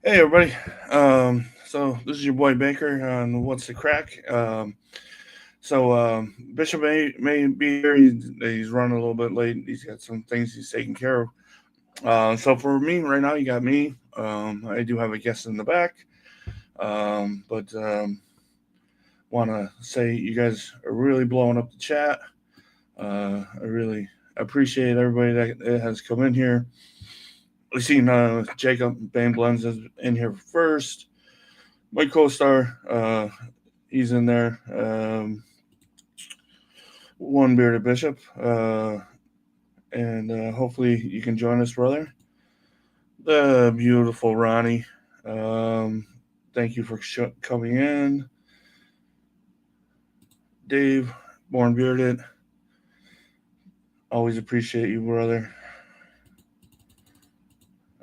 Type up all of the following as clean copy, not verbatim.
Hey everybody. So this is your boy Baker on What's the Crack. Bishop may be here. He's running a little bit late. He's got some things he's taking care of. So for me right now, you got me. I do have a guest in the back. But want to say you guys are really blowing up the chat. I really appreciate everybody that has come in here. We've seen Jacob Bane Blends is in here first. My co-star, he's in there. One bearded bishop, and hopefully you can join us, brother. The beautiful Ronnie. Um, Thank you for coming in, Dave. Born bearded. Always appreciate you, brother.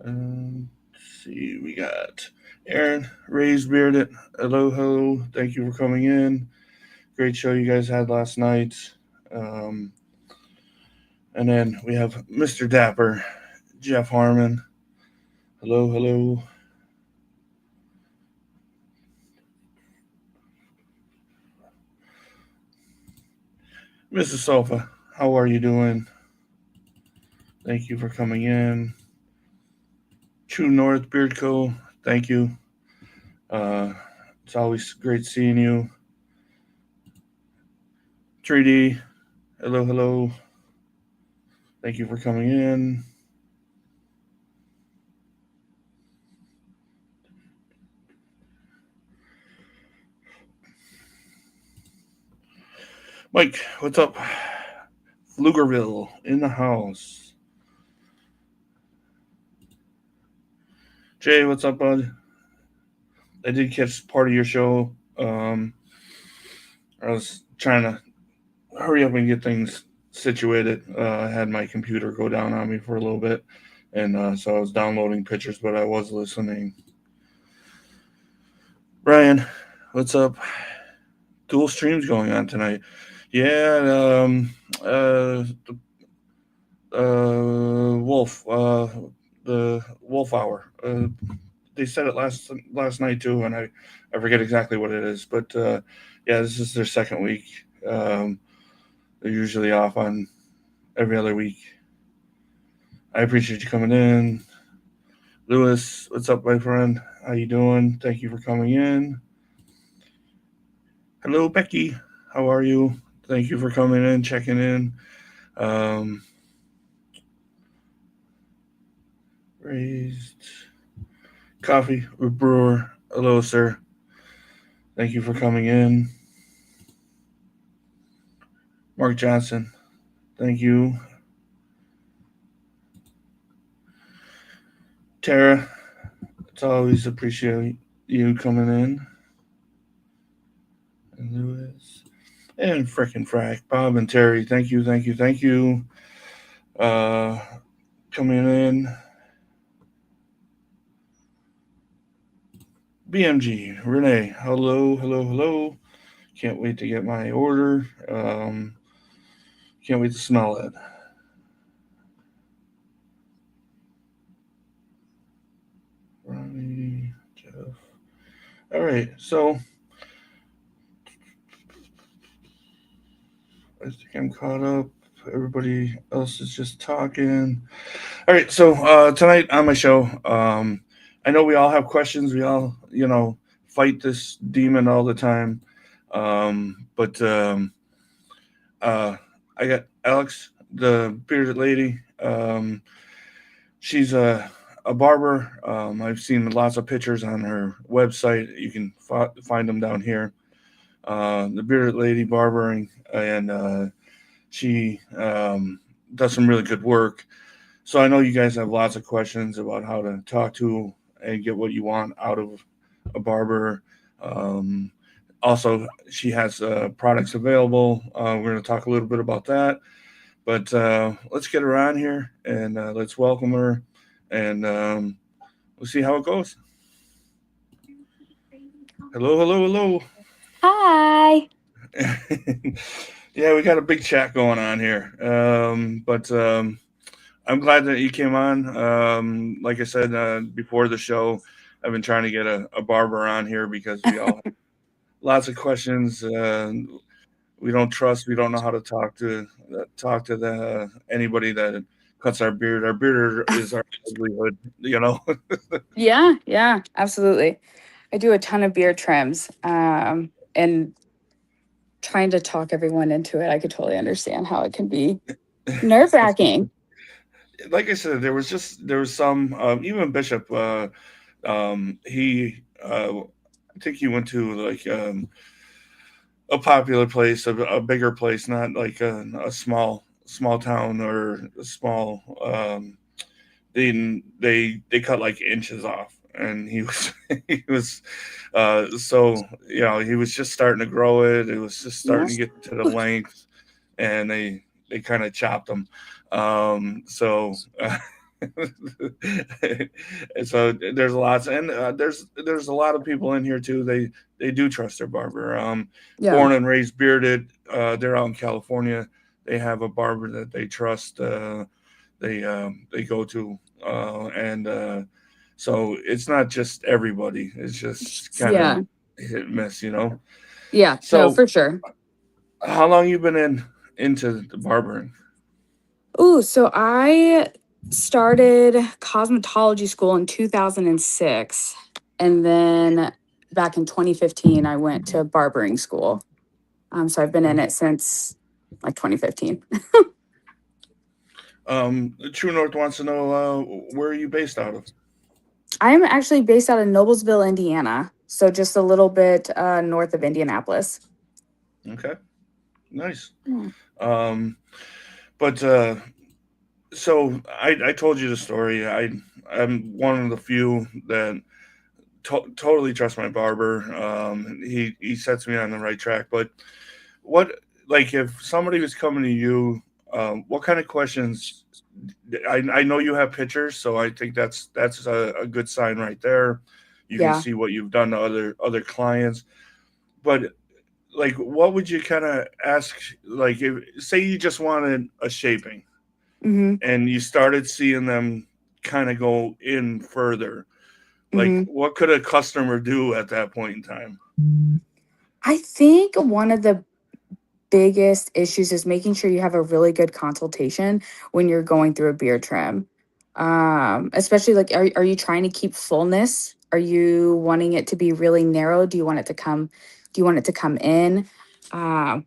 Let's see, we got Aaron, raised bearded. Hello, hello. Thank you for coming in. Great show you guys had last night. Um, and then we have Mr. Dapper, Jeff Harmon. Hello, hello. Mrs. Sofa, how are you doing? Thank you for coming in. True North Beard Co. Thank you. Uh, it's always great seeing you. 3D, hello, hello. Thank you for coming in. Mike, what's up? Pflugerville in the house. Jay, what's up, bud? I did catch part of your show. I was trying to hurry up and get things situated. I had my computer go down on me for a little bit, and so I was downloading pictures, but I was listening. Brian, what's up? Dual streams going on tonight. Yeah, Wolf, the Wolf Hour. They said it last night too, and I forget exactly what it is, but yeah, this is their second week. Um, they're usually off on every other week. I appreciate you coming in, Lewis. What's up, my friend? How you doing? Thank you for coming in. Hello, Becky. How are you? Thank you for coming in, checking in. Um, Raised coffee with brewer. Hello, sir. Thank you for coming in. Mark Johnson. Thank you. Tara. It's always appreciate you coming in. And Lewis. And frickin' Frack. Bob and Terry. Thank you, thank you, thank you. Uh Coming in. BMG. Renee. Hello, hello, hello. Can't wait to get my order. Can't wait to smell it. Ronnie, Jeff. All right, so I think I'm caught up. Everybody else is just talking. All right, so tonight on my show, I know we all have questions. We all, fight this demon all the time. But uh, I got Alex, the bearded lady. She's a barber. I've seen lots of pictures on her website. You can find them down here. The bearded lady barbering, and she does some really good work. So I know you guys have lots of questions about how to talk to and get what you want out of a barber. Um, Also, she has products available. We're going to talk a little bit about that. But let's get her on here and let's welcome her, and we'll see how it goes. Hello, hello, hello. Hi. Yeah, we got a big chat going on here. But I'm glad that you came on. Like I said before the show, I've been trying to get a barber on here because we all have lots of questions. We don't trust. We don't know how to talk to the anybody that cuts our beard. Our beard is our livelihood. Yeah, yeah, absolutely. I do a ton of beard trims, and trying to talk everyone into it. I could totally understand how it can be nerve wracking. Like I said, there was some even Bishop. He I think he went to like a popular place, a bigger place, not like a small town or a small. They cut like inches off, and he was he was so he was just starting to grow it. It was just starting to Yes. get to the length, and they kind of chopped them. So. And so there's lots, and there's a lot of people in here too. They do trust their barber. Yeah. Born and raised bearded. They're out in California. They have a barber that they trust. They go to, and so it's not just everybody. It's just kind of Yeah. hit and miss. Yeah. No, So for sure. how long you been into the barbering? Ooh, so I started cosmetology school in 2006. And then back in 2015, I went to barbering school. So I've been in it since like 2015. True North wants to know where are you based out of? I'm actually based out of Noblesville, Indiana. So just a little bit north of Indianapolis. Okay, nice. Yeah. Um, but so I told you the story. I'm one of the few that totally trust my barber. He sets me on the right track. But what like if somebody was coming to you, what kind of questions? I know you have pictures, so I think that's a good sign right there. You can Yeah. see what you've done to other clients. But like, what would you kind of ask? Like, if say you just wanted a shaping Hmm. and you started seeing them kind of go in further, like, Hmm. what could a customer do at that point in time? I think one of the biggest issues is making sure you have a really good consultation when you're going through a beard trim. Especially like, are you trying to keep fullness? Are you wanting it to be really narrow? Do you want it to come in?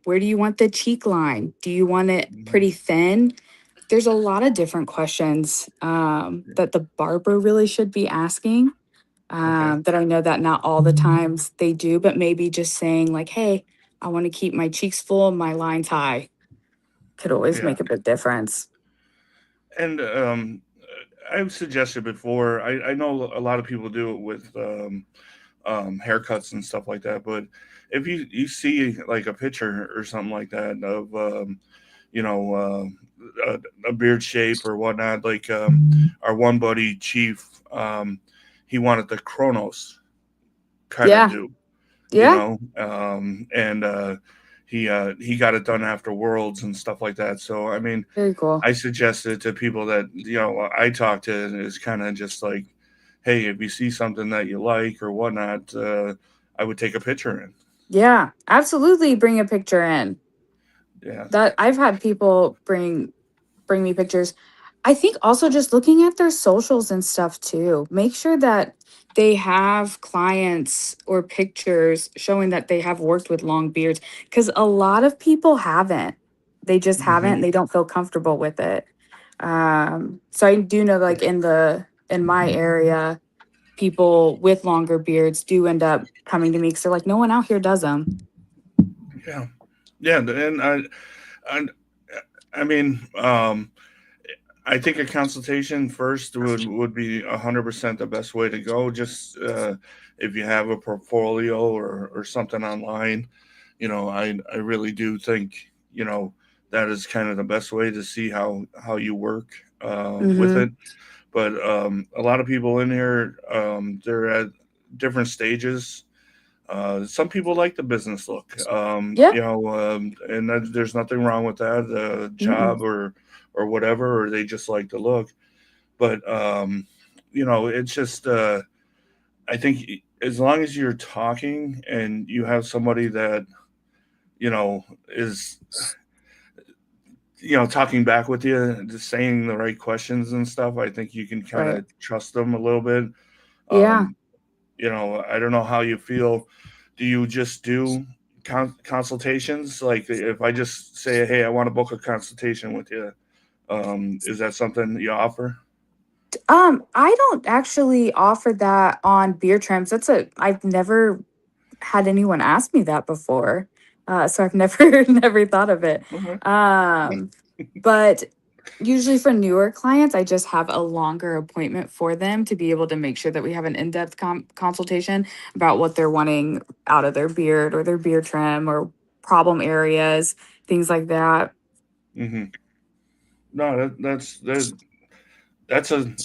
Where do you want the cheek line? Do you want it Mhm. pretty thin? There's a lot of different questions that the barber really should be asking, Okay. that I know that not all the times they do, but maybe just saying like, hey, I want to keep my cheeks full, my lines high, could always Yeah. make a big difference. And I've suggested before. I know a lot of people do it with haircuts and stuff like that. But if you see like a picture or something like that of you know a beard shape or whatnot, like our one buddy Chief, he wanted the Chronos kind of Yeah. do, Yeah. and he got it done after Worlds and stuff like that. So I mean, Very cool. I suggested to people that I talk to is kind of just like, hey, if you see something that you like or whatnot, I would take a picture in. Yeah. Absolutely bring a picture in. Yeah. That I've had people bring me pictures. I think also just looking at their socials and stuff too. Make sure that they have clients or pictures showing that they have worked with long beards, because a lot of people haven't. They just Hmm. haven't. They don't feel comfortable with it. So I do know like in my area, people with longer beards do end up coming to me because they're like, no one out here does them. Yeah. Yeah. And I, I mean, I think a consultation first would be 100% the best way to go. Just if you have a portfolio or something online, I really do think that is kind of the best way to see how you work with Mm-hmm. it. But a lot of people in here, they're at different stages. Some people like the business look, Yeah. and there's nothing wrong with that, Mm-mm. job or whatever, or they just like the look. But it's just I think as long as you're talking and you have somebody that is talking back with you, just saying the right questions and stuff, I think you can kind Right. of trust them a little bit. Yeah. Um, I don't know how you feel. Do you just do consultations? Like if I just say, hey, I want to book a consultation with you, is that something you offer? I don't actually offer that on beer trims. I've never had anyone ask me that before. So I've never never thought of it. Okay. Um, but usually for newer clients, I just have a longer appointment for them to be able to make sure that we have an in-depth consultation about what they're wanting out of their beard or their beard trim or problem areas, things like that. hmm No, that's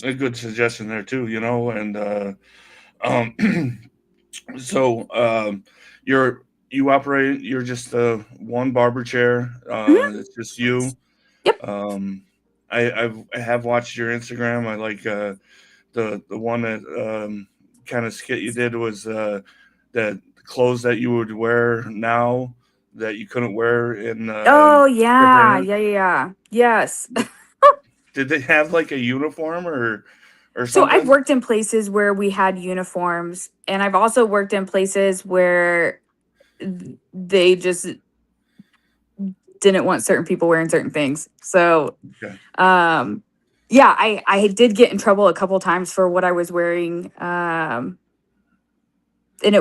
a good suggestion there too. And um, so you're just one barber chair. Mhm. It's just you. Yep. Um, I have watched your Instagram. I like the one that kind of skit you did was that clothes that you would wear now that you couldn't wear in Oh different yeah, areas. yeah, yeah, yeah. Yes. Did they have like a uniform or So I've something? worked in places where we had uniforms, and I've also worked in places where they just didn't want certain people wearing certain things. So, Okay. um, yeah, I did get in trouble a couple times for what I was wearing. And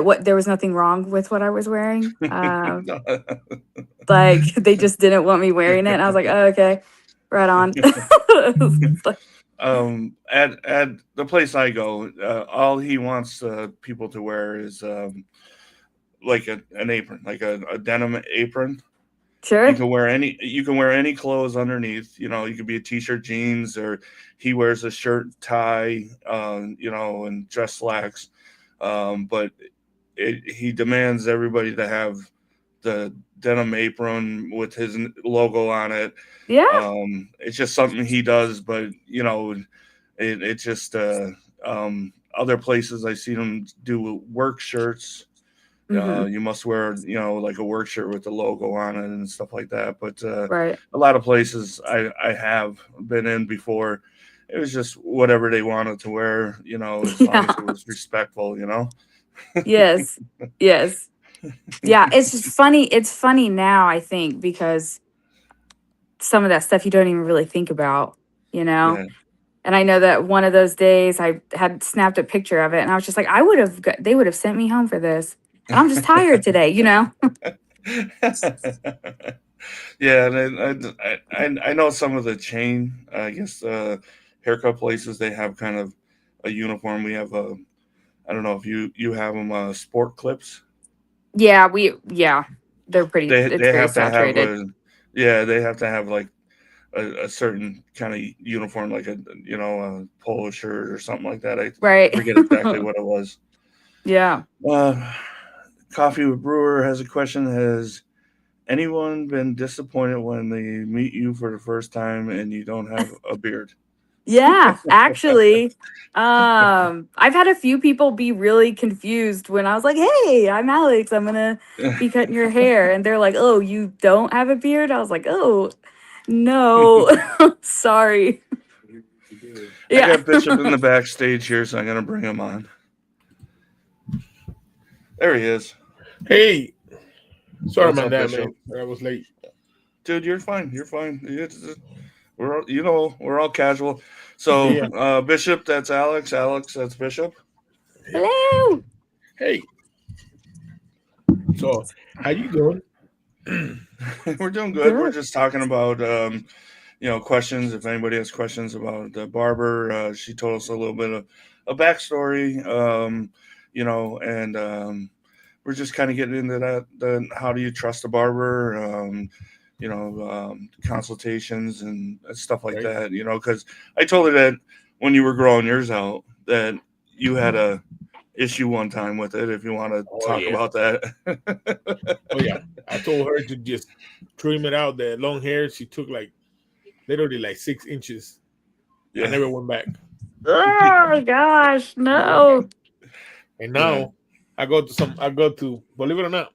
what there was nothing wrong with what I was wearing. No. Like they just didn't want me wearing it. And I was like, oh, okay, right on. It's like, At the place I go, all he wants people to wear is like an apron, like a denim apron. sure. You can wear any clothes underneath. You could be a t-shirt, jeans, or he wears a shirt, tie, and dress slacks. But he demands everybody to have the denim apron with his logo on it. Yeah. It's just something he does, but it just other places I see him do work shirts. Hmm. You must wear like a work shirt with the logo on it and stuff like that. But Right. a lot of places I have been in before, it was just whatever they wanted to wear, as long as Yeah. it was respectful. Yes. Yes. Yeah. It's just funny. It's funny now, I think, because some of that stuff you don't even really think about, you know? Yeah. And I know that one of those days I had snapped a picture of it and I was just like, they would have sent me home for this. And I'm just tired today, you know? Yeah, and I know some of the chain, I guess, haircut places they have kind of a uniform. We have I don't know if you have them sport clips. Yeah, it's They very have to have saturated. they have to have like a certain kind of uniform, like a polo shirt or something like that. I Right. forget exactly what it was. Yeah. Uh, Coffee with Brewer has a question. Has anyone been disappointed when they meet you for the first time and you don't have a beard? Yeah, actually, I've had a few people be really confused when I was like, "Hey, I'm Alex. I'm gonna be cutting your hair," and they're like, "Oh, you don't have a beard?" I was like, "Oh, no, sorry." I Yeah. got Bishop in the backstage here, so I'm gonna bring him on. There he is. Hey, sorry What's about up, that, man. Bishop? I was late. Dude, you're fine. You're fine. We're all casual. So Yeah. Bishop, that's Alex. Alex, that's Bishop. Yep. Hello. Hey, so how you doing? We're doing good. We're Good. just talking about questions. If anybody has questions about the barber, she told us a little bit of a backstory. And we're just kind of getting into that. The how do you trust a barber? Consultations and stuff like Right. that. Because I told her that when you were growing yours out, that you had a issue one time with it. If you want to Oh talk yeah. about that. Oh yeah. I told her to just trim it out. The long hair, she took like literally like 6 inches. I Yeah. never went back. Oh gosh, no. And now I go to believe it or not,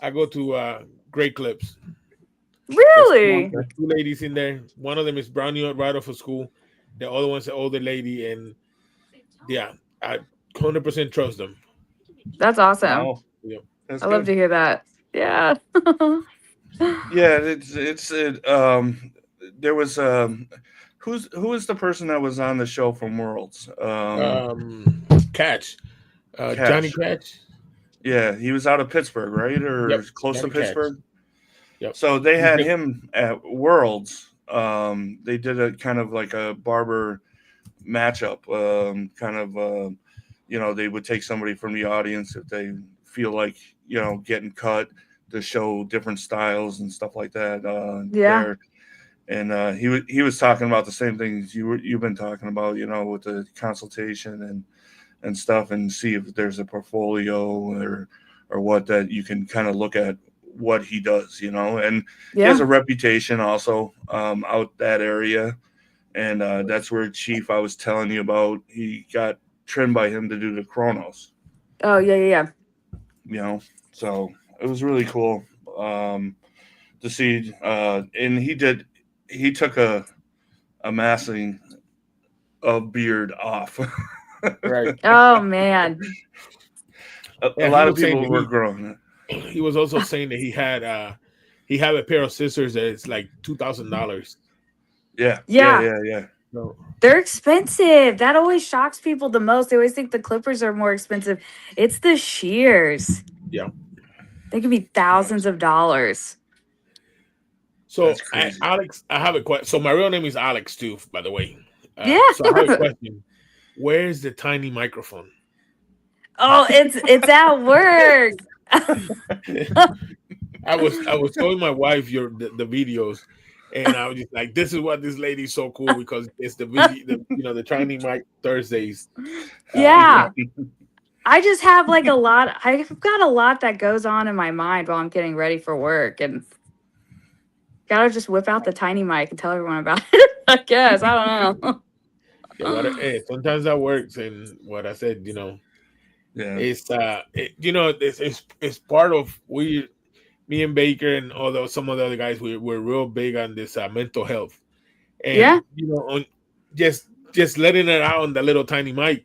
I go to Great Clips. Really? There's two ladies in there. One of them is brand new right off of school. The other one's an older lady, and yeah, I 100% trust them. That's awesome. Wow, Yeah. that's I love good. to hear that. Yeah. Yeah, there was who was the person that was on the show from Worlds? Catch, Johnny Cash. Catch. Yeah, he was out of Pittsburgh, right, or Yep, close to Johnny Catch. Pittsburgh. Yep. So they He's had been- him at Worlds. They did a kind of like a barber matchup. Kind of, they would take somebody from the audience if they feel like getting cut to show different styles and stuff like that. Yeah. There, and he was talking about the same things you've been talking about, with the consultation and stuff, and see if there's a portfolio or what that you can kind of look at what he does, and he has a reputation also out that area. And that's where Chief I was telling you about, he got trimmed by him to do the Chronos, Oh, yeah. So it was really cool to see. And he took a massing of beard off. right. Oh, man. a Yeah, lot he of was saying people that were growing. he was also saying that he had a pair of scissors that's like $2,000. Yeah. So They're expensive. That always shocks people the most. They always think the clippers are more expensive. It's the shears. yeah. They could be thousands of dollars. So That's crazy. Alex, I have a question. So my real name is Alex too, by the way. Yeah. So I have a question. Where's the tiny microphone? Oh, it's at work. I was showing my wife the videos, and I was just like, "This is what this lady's so cool because it's the video, the tiny mic Thursdays." Yeah. I just have like I've got a lot that goes on in my mind while I'm getting ready for work, and gotta just whip out the tiny mic and tell everyone about it. I guess. I don't know. Yeah, sometimes that works, and what I said, Yeah. it's it's part of me and Baker and although some of the other guys we're real big on this mental health, and Yeah. on just letting it out on the little tiny mic.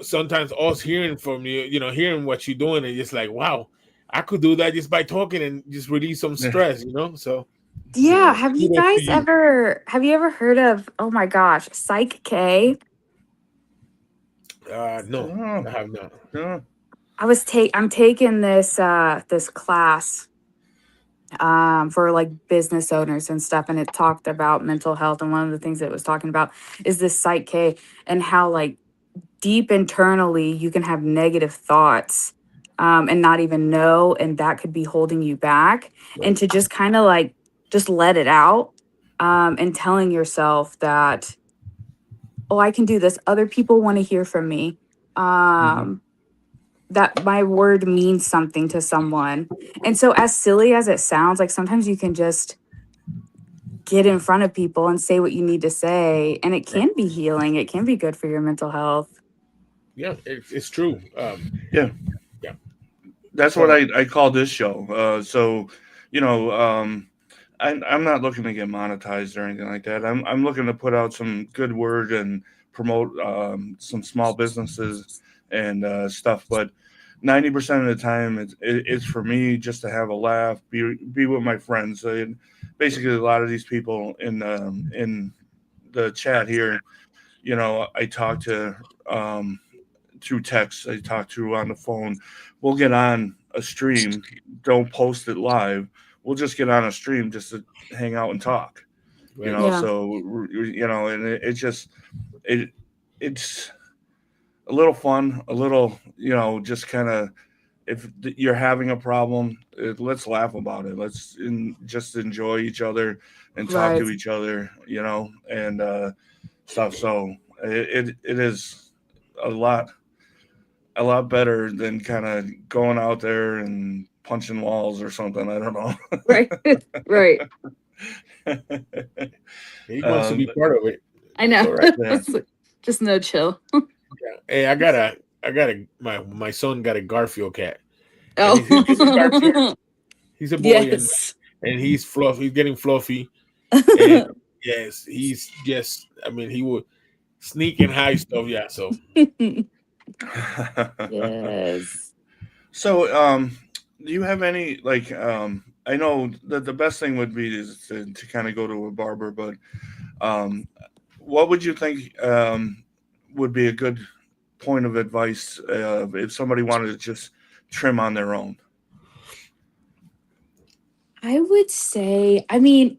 Sometimes us hearing from you, hearing what you're doing, and just like, wow, I could do that just by talking and just release some stress, So Yeah. Have you kudos to guys you. ever heard of, oh my gosh, Psych K? No, I have not. No. I'm taking this this class for like business owners and stuff, and it talked about mental health, and one of the things that it was talking about is this Psych K and how like deep internally you can have negative thoughts and not even know, and that could be holding you back, and to just kind of like just let it out and telling yourself that, oh, I can do this, other people want to hear from me, that my word means something to someone. And so as silly as it sounds, like sometimes you can just get in front of people and say what you need to say, and it can be healing. It can be good for your mental health. Yeah, it's true. Yeah. That's what I call this show. So, I'm not looking to get monetized or anything like that. I'm looking to put out some good word and promote some small businesses and stuff. But 90% of the time, it's for me just to have a laugh, be with my friends. And basically, a lot of these people in the chat here, I talk to through text. I talk to on the phone. We'll get on a stream. Don't post it live. We'll just get on a stream just to hang out and talk. Yeah. So and it's a little fun, a little just kind of, if you're having a problem, let's laugh about it. Let's just enjoy each other and talk to each other, and stuff. So it is a lot better than kind of going out there and punching walls or something. I don't know. Right. He wants to be part of it. I know. All right. Yeah. Just no chill. Hey, I got my son got a Garfield cat, and he's a cartoon. Oh, He's a boy, yes. and he's fluffy. He's getting fluffy, and yes, he's just. I mean, he would sneak and hide stuff. Yeah, so Yes. So, do you have any like? I know that the best thing would be is to kind of go to a barber, but um, what would you think would be a good point of advice if somebody wanted to just trim on their own? I would say, I mean,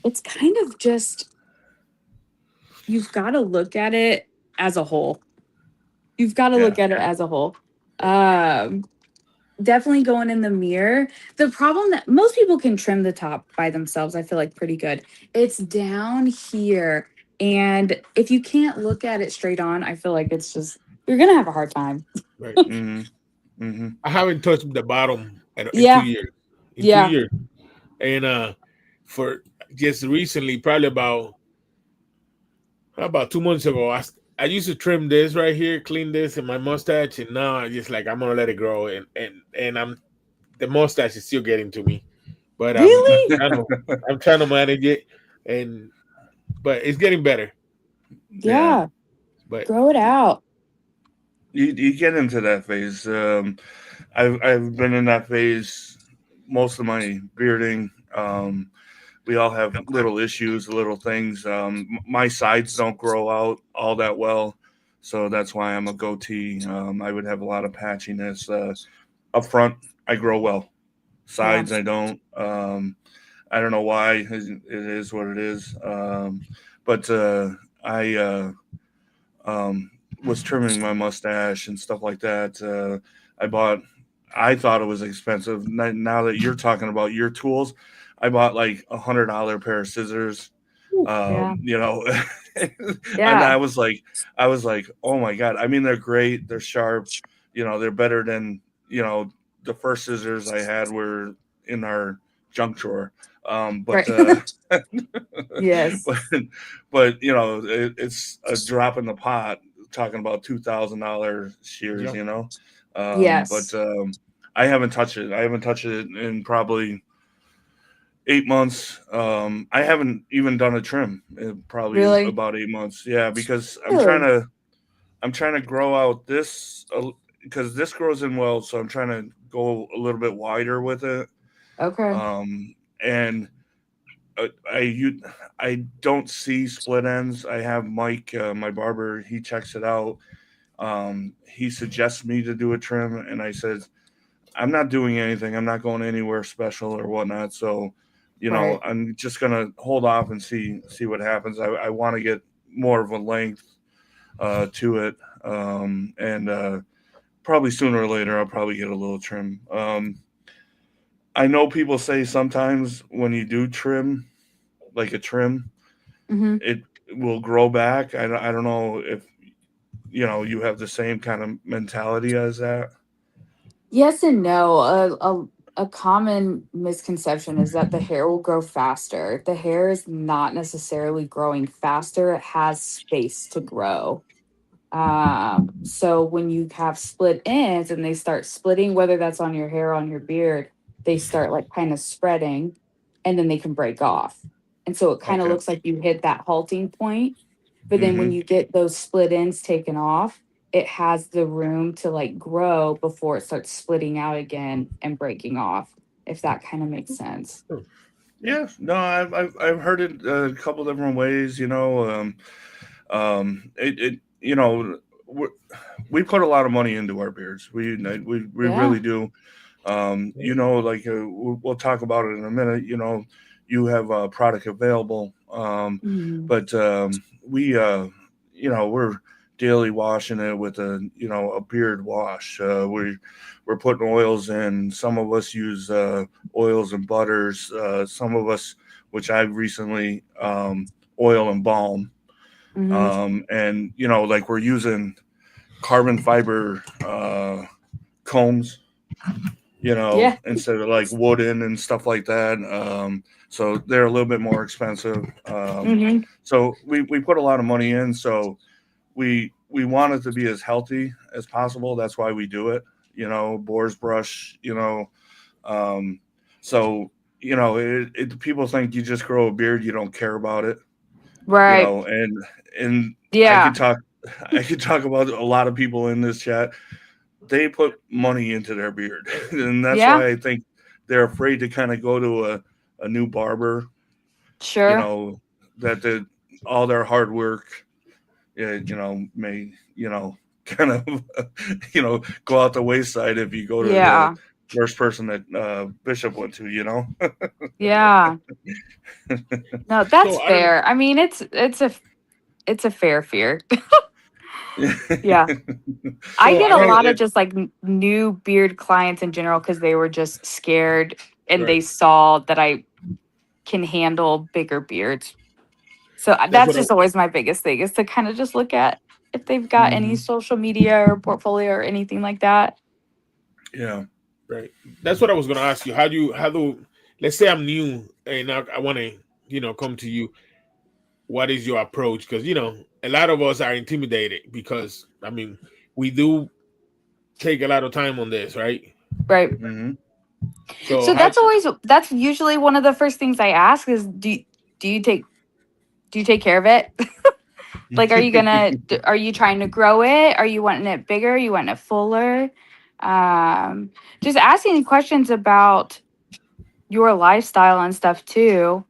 it's kind of just, you've got to look at it as a whole. You've got to Yeah. look at it as a whole. Um, Definitely going in the mirror. The problem that most people can trim the top by themselves, I feel like pretty good. It's down here. And if you can't look at it straight on, I feel like it's just, you're going to have a hard time. right. Mm-hmm. Mm-hmm. I haven't touched the bottom in Yeah. 2 years. In Yeah. 2 years, and for just recently, probably about 2 months ago, I used to trim this right here, clean this, and my mustache, and now I just like I'm gonna let it grow, and the mustache is still getting to me, but Really? I'm trying to manage it, and but it's getting better. Yeah. Yeah. But Grow it out. You get into that phase. I've been in that phase most of my bearding. We all have little issues, little things. My sides don't grow out all that well, so that's why I'm a goatee. I would have a lot of patchiness. Up front, I grow well. Yeah. Sides, I don't. I don't know why. It is what it is. But I was trimming my mustache and stuff like that. I bought. I thought it was expensive. Now that you're talking about your tools, I bought like $100 pair of scissors. Yeah. And Yeah. I was like, oh my god. I mean, they're great. They're sharp. They're better than the first scissors I had were in our junk drawer. But Right. Yes. but it's a drop in the pot. Talking about $2,000 shears, yeah, But Yes. I haven't touched it. I haven't touched it in probably 8 months. I haven't even done a trim in probably Really? about 8 months. Yeah, because Really? I'm trying to grow out this because this grows in well, so I'm trying to go a little bit wider with it. Okay. And I don't see split ends. I have Mike, my barber. He checks it out. He suggests me to do a trim, and I said I'm not doing anything. I'm not going anywhere special or whatnot. So, Right. I'm just gonna hold off and see what happens. I want to get more of a length to it, and probably sooner or later I'll probably get a little trim. I know people say sometimes when you do trim, like a trim, Hmm. it will grow back. I don't know if you have the same kind of mentality as that. Yes and no. A common misconception is that the hair will grow faster. The hair is not necessarily growing faster. It has space to grow. So when you have split ends and they start splitting, whether that's on your hair or on your beard, they start like kind of spreading and then they can break off. And so it kind of Okay. looks like you hit that halting point. But then when Mm-hmm. you get those split ends taken off, it has the room to like grow before it starts splitting out again and breaking off, if that kind of makes sense. Yeah. No, I've heard it a couple different ways. It we we put a lot of money into our beards. We Yeah. really do. Like we'll talk about it in a minute. You have a product available, Mhm. but we're daily washing it with a beard wash. We're putting oils in. Some of us use oils and butters. Some of us, which I've recently oil and balm, Mhm. and like we're using carbon fiber combs, Yeah. instead of like wooden and stuff like that. So they're a little bit more expensive. Mhm. So we put a lot of money in. So we we want it to be as healthy as possible. That's why we do it. Boar's brush. So people think you just grow a beard, you don't care about it. Right. And Yeah. I could talk about a lot of people in this chat. They put money into their beard, and that's why I think they're afraid to kind of go to a new barber. Sure. That all their hard work, may kind of go out the wayside if you go to the first person that Bishop went to. Yeah. No, that's fair. I mean, it's a fair fear. Yeah. I get a lot of just like new beard clients in general because they were just scared and they saw that I can handle bigger beards. So that's just always my biggest thing is to kind of just look at if they've got any social media or portfolio or anything like that. Yeah. Right. That's what I was going to ask you. How do let's say I'm new and I want to, come to you. What is your approach? Because, a lot of us are intimidated because, I mean, we do take a lot of time on this, right? Right. Mm-hmm. So that's usually one of the first things I ask is, do you take care of it? Like, are you trying to grow it? Are you wanting it bigger? Are you wanting it fuller? Just asking questions about your lifestyle and stuff too.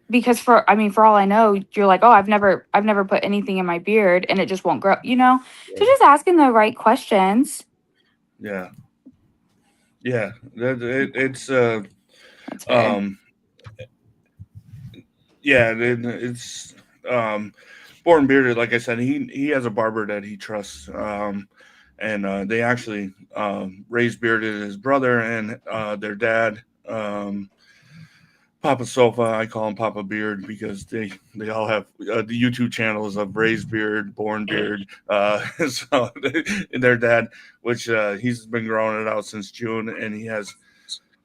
Because for all I know, you're like, oh, I've never put anything in my beard and it just won't grow, So just asking the right questions. Yeah. Yeah. It's That's fair. Yeah, it's Born Bearded, like I said, he has a barber that he trusts. And they actually raised Bearded his brother and their dad. Papa Sofa, I call him Papa Beard because they all have the YouTube channels of Raised Beard, Born Beard. So their dad, which he's been growing it out since June, and he has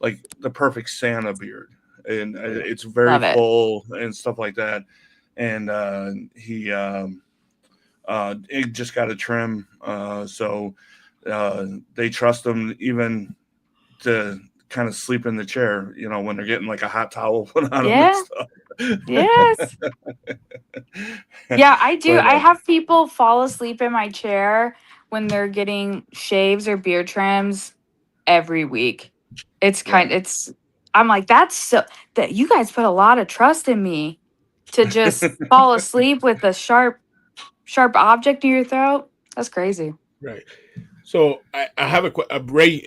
like the perfect Santa beard, and it's very full and stuff like that. And he it just got a trim, so they trust him even to kind of sleep in the chair, when they're getting like a hot towel put on them and stuff. Yes. Yeah, I do. I have people fall asleep in my chair when they're getting shaves or beard trims every week. I'm like, that you guys put a lot of trust in me to just fall asleep with a sharp object in your throat. That's crazy. Right. So I have a Bray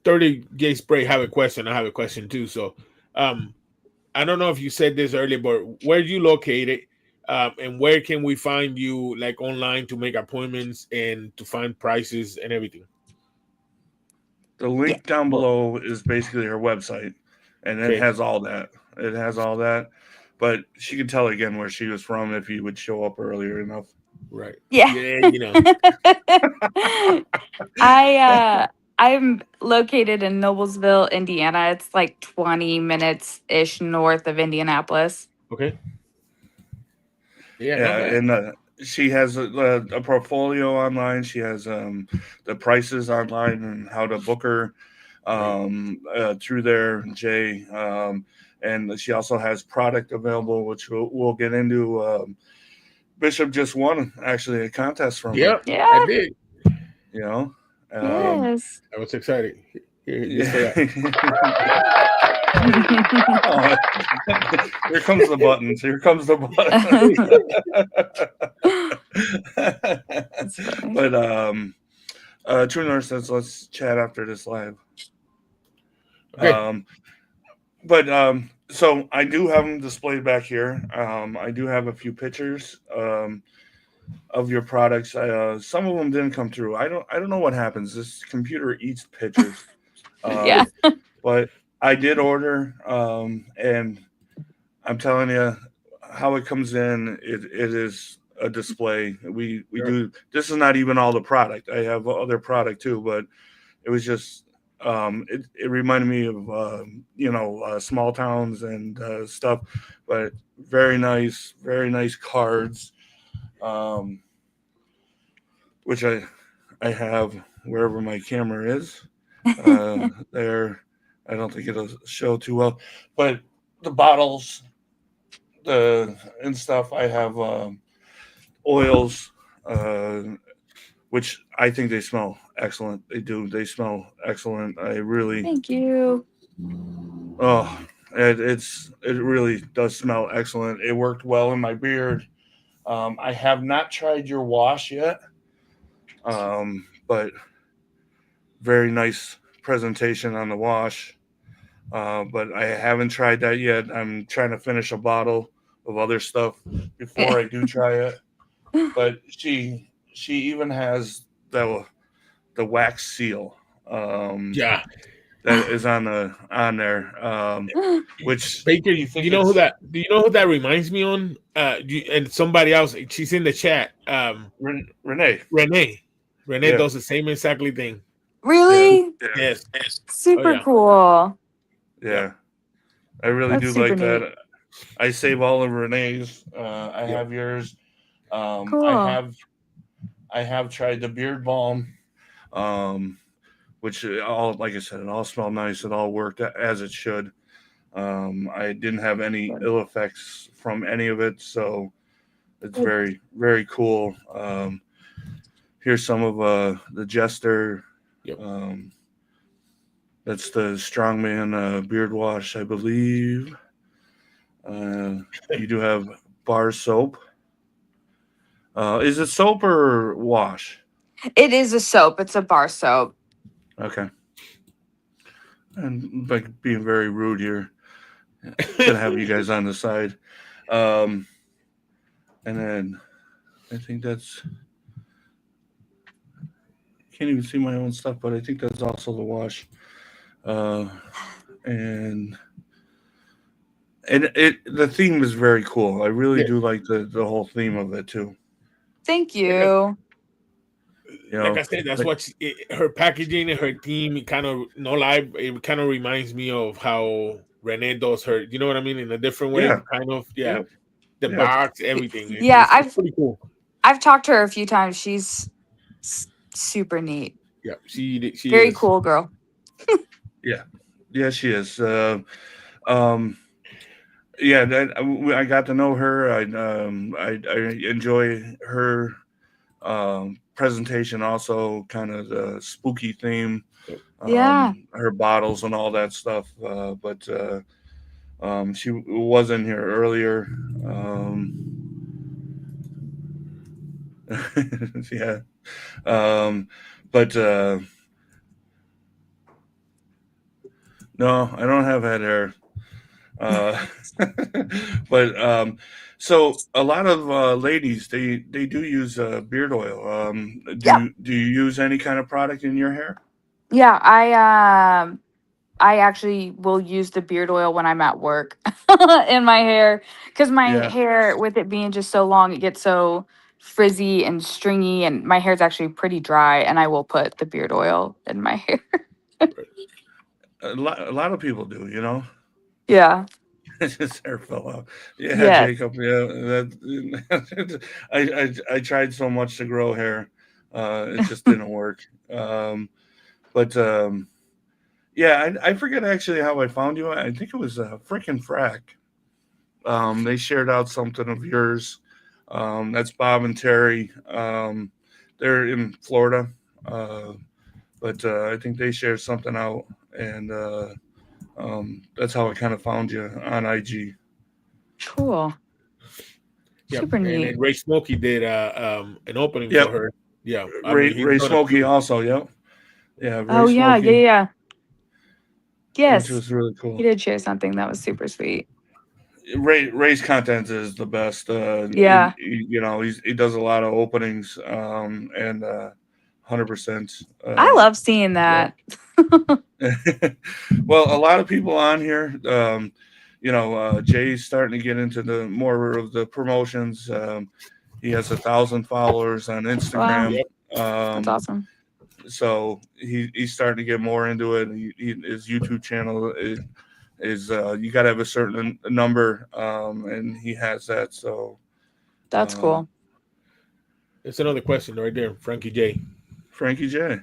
30 Gay Spray have a question. I have a question too. So I don't know if you said this earlier, but where are you located? And where can we find you like online to make appointments and to find prices and everything? The link down below is basically her website, and it has all that. It has all that. But she could tell again where she was from if you would show up earlier enough. Right. Yeah. I'm located in Noblesville, Indiana. It's like 20 minutes ish north of Indianapolis. Okay. Yeah, and she has a portfolio online. She has the prices online and how to book her through there, Jay. And she also has product available, which we'll get into. Bishop just won actually a contest from her. Yeah, I did. Yes. I was excited. Here comes the buttons. Here comes the buttons. But True North says let's chat after this live. Okay. So I do have them displayed back here. I do have a few pictures of your products. Some of them didn't come through. I don't know what happens. This computer eats pictures. Yeah. But I did order, and I'm telling you how it comes in. It is a display. We do. This is not even all the product. I have other product too, but it was just. It reminded me of small towns and stuff, but very nice cards. which I have wherever my camera is. There, I don't think it'll show too well, but the bottles, and stuff. I have oils, which I think they smell excellent. They do. They smell excellent. I really, Thank you. oh, it really does smell excellent. It worked well in my beard. I have not tried your wash yet, but very nice presentation on the wash. But I haven't tried that yet. I'm trying to finish a bottle of other stuff before I do try it. But she even has the wax seal, Yeah, that is on there, which Baker. you think You know who it's that? Do you know who that reminds me on? And somebody else. She's in the chat. Renee. Renee Yeah, does the same exactly thing. yeah, Really? Yes. Oh Super yeah. cool. Yep. yeah. I really That's do super like neat. that. I save all of Renee's. I Yep. have yours. I Cool. have tried the beard balm, um, which all, like I said, it all smelled nice. It all worked as it should. I didn't have any Good. ill effects from any of it, so it's Good. very, very cool. Here's some of the Jester. Yep. That's the Strongman beard wash, I believe. You do have bar soap. Is it soap or wash? It is a soap. It's a bar soap. Okay. And like being very rude here, gonna have you guys on the side. And then I think that's, can't even see my own stuff, but I think that's also the wash. Uh, and the theme is very cool. I really Yeah. do like the whole theme of it too. Thank Like you. You like I know, said, that's like, what her packaging and her theme. It kind of no lie. It kind of reminds me of how Renee does her. You know what I mean? In a different way, yeah, kind of. Yeah. yep, The yep, box, everything. Yeah, It's pretty cool. I've talked to her a few times. She's super neat. Yeah. She Very is. cool girl. yeah, yeah. She is. Um, yeah, I got to know her. I enjoy her presentation. Also, kind of the spooky theme. Yeah. Her bottles and all that stuff. But she was in here earlier. Yeah. Um, but no, I don't have head hair. Uh, but so a lot of ladies, they do use beard oil. Yeah. Do you use any kind of product in your hair? Yeah. I actually will use the beard oil when I'm at work in my hair because my Yeah. hair, with it being just so long, it gets so frizzy and stringy, and my hair's actually pretty dry. And I will put the beard oil in my hair. A lot of people do, you know. Yeah. His hair fell out. Yeah, Yes. Jacob. Yeah, that I tried so much to grow hair, it just didn't work. But yeah, I forget actually how I found you. I think it was a freaking frack. They shared out something of yours. That's Bob and Terry. They're in Florida, uh, but I think they shared something out, and that's how I kind of found you on IG. Cool. Yep. Super And neat. then Ray Smokey did an opening Yep, for her. Yeah. I mean, he's Ray done a Smokey few. also. Yep, yeah, Ray Oh, yeah. Yeah. Smokey, Yeah. which Yes. was really He cool. did share something that was super sweet. Ray's content is the best. Yeah. You know, he does a lot of openings, and 100%. I love seeing Yeah. that. Well, a lot of people on here, you know, Jay's starting to get into the more of the promotions. He has 1,000 followers on Wow. Instagram. Yep. That's awesome. So he's starting to get more into it. His YouTube channel is you got to have a certain number, and he has that. So That's um, cool. It's another question right there, Frankie J. Frankie J.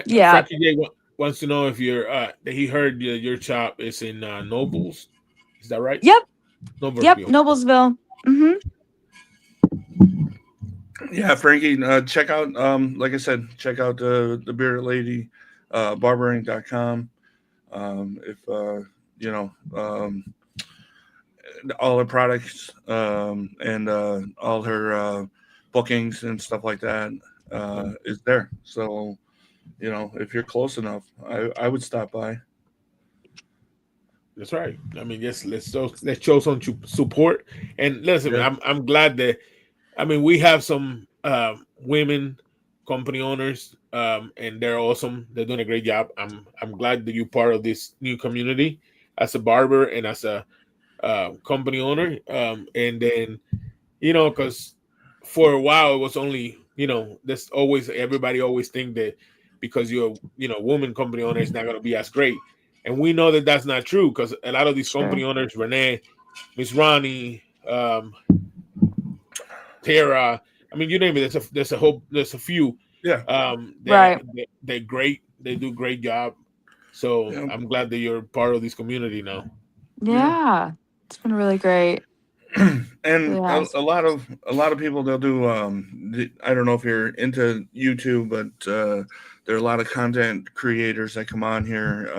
Yeah. Frankie J wants to know if you're that he heard your shop is in Nobles. Is that right? Yep. Yep. Noblesville. Noblesville. Mm-hmm. Yeah, Frankie, check out, like I said, check out the Bearded Lady, barbering.com. If, you know, all her products and all her bookings and stuff like that is there. So, if you're close enough, I would stop by. That's right. I mean, yes, let's show some support. And listen, Yeah. I'm glad that we have some women company owners, and they're awesome. They're doing a great job. I'm glad that you're part of this new community as a barber and as a company owner. And then because for a while it was only there's always everybody always think that because you're woman company owner is not going to be as great, and we know that that's not true because a lot of these Sure. company owners, Renee, Miss Ronnie, Tara. I mean, you name it. There's a few. Yeah. Right. They're great. They do great job. So Yeah. I'm glad that you're part of this community now. Yeah. Yeah. It's been really great. And Yeah. a lot of people, they'll do I don't know if you're into YouTube, but there are a lot of content creators that come on here.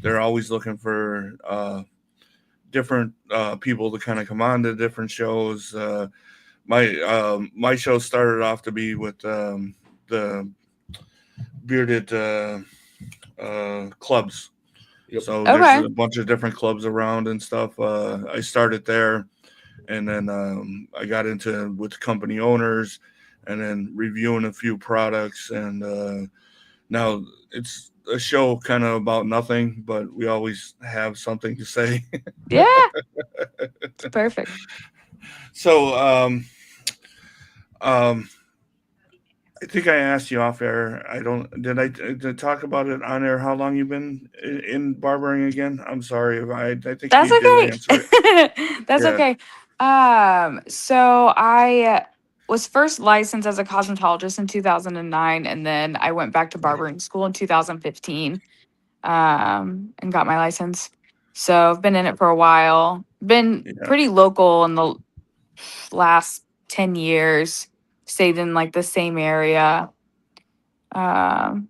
They're always looking for different people to kind of come on to different shows. My show started off to be with the bearded clubs. Yep. So Okay. there's a bunch of different clubs around and stuff. I started there, and then I got into with company owners, and then reviewing a few products. And now it's a show kind of about nothing, but we always have something to say. Yeah. It's perfect. So I think I asked you off air. I don't. Did I talk about it on air? How long you've been in barbering again? I'm sorry if I think That's you did okay. answer it. That's Yeah. okay. So I was first licensed as a cosmetologist in 2009, and then I went back to barbering school in 2015, and got my license. So I've been in it for a while. Been Yeah. pretty local in the last 10 years. Stayed in like the same area. Um,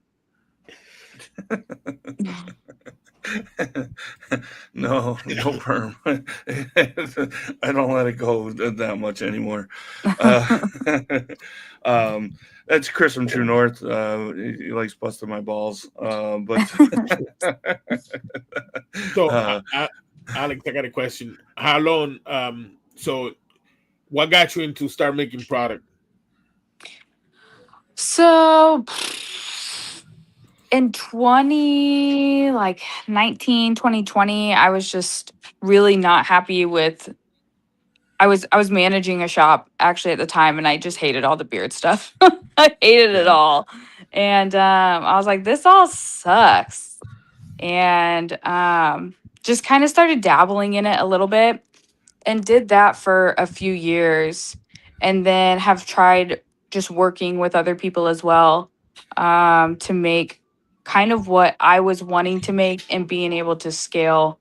No, no perm. I don't let it go that much anymore. Uh, that's Chris from True North. He likes busting my balls. But So, uh, Alex, I got a question. How long? So, what got you into start making product? so in 20 like 19 2020, I was just really not happy with I was managing a shop actually at the time, and I just hated all the beard stuff. I hated it yeah, all. And I was like, this all sucks. And just kind of started dabbling in it a little bit, and did that for a few years, and then have tried just working with other people as well, to make kind of what I was wanting to make and being able to scale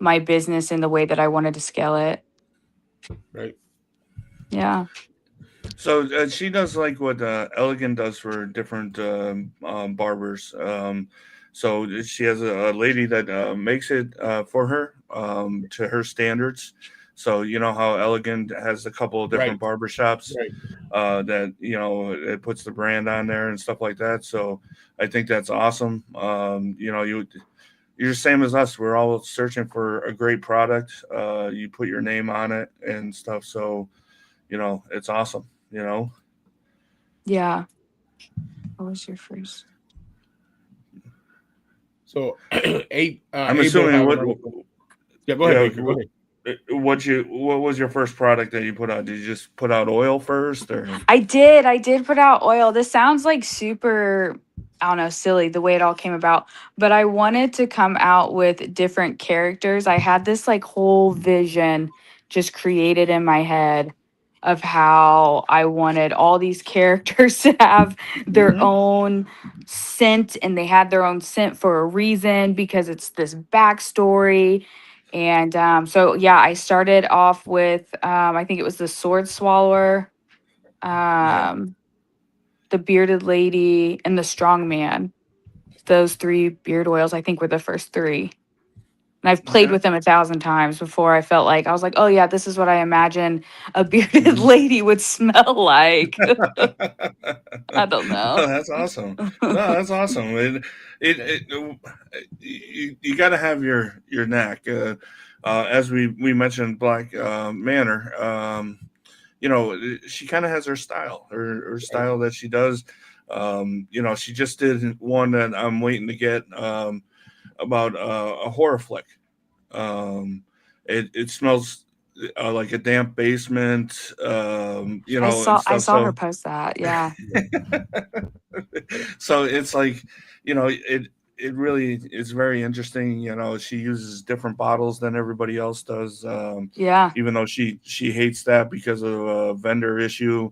my business in the way that I wanted to scale it. Right. Yeah. so she does like what Elegant does for different barbers. So she has a lady that makes it for her to her standards. So you know how Elegant has a couple of Right. different barber shops Right. that it puts the brand on there and stuff like that. So I think that's awesome. You're the same as us. We're all searching for a great product. You put your name on it and stuff. So it's awesome. Yeah. What was your first? So, eight. I'm Abel assuming have what another question. Yeah, go ahead, yeah Baker. Go ahead. what was your first product that you put out? Did you just put out oil first or I did put out oil. This sounds like super, I don't know, silly the way it all came about, but I wanted to come out with different characters. I had this like whole vision just created in my head. of how I wanted all these characters to have their Mhm. own scent, and they had their own scent for a reason because it's this backstory. And so, yeah, I started off with, I think it was the Sword Swallower, Yeah. the Bearded Lady, and the Strong Man. Those three beard oils, I think, were the first three. And I've played Okay. with them 1,000 times before I felt like I was like, oh yeah, this is what I imagine a bearded Mhm. lady would smell like. I don't Oh, know. that's awesome. No, that's awesome. You got to have your knack. As we mentioned, Black Manor. She kind of has her style, her style that she does. She just did one that I'm waiting to get about a horror flick. It smells like a damp basement, I and saw I stuff. saw her So post that. Yeah. so it's like it really is very interesting. She uses different bottles than everybody else does, Yeah. even though she hates that because of a vendor issue.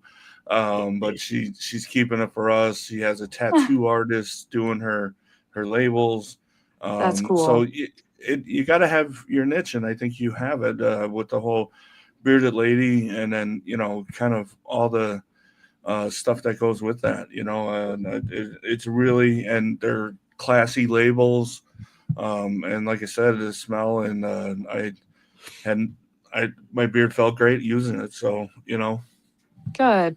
But she's keeping it for us. She has a tattoo artist doing her labels. That's So cool. you got to have your niche, and I think you have it with the whole bearded lady, and then kind of all the stuff that goes with that. And it's really, and they're classy labels. And like I said, the smell, and I hadn't, my beard felt great using it. So Good.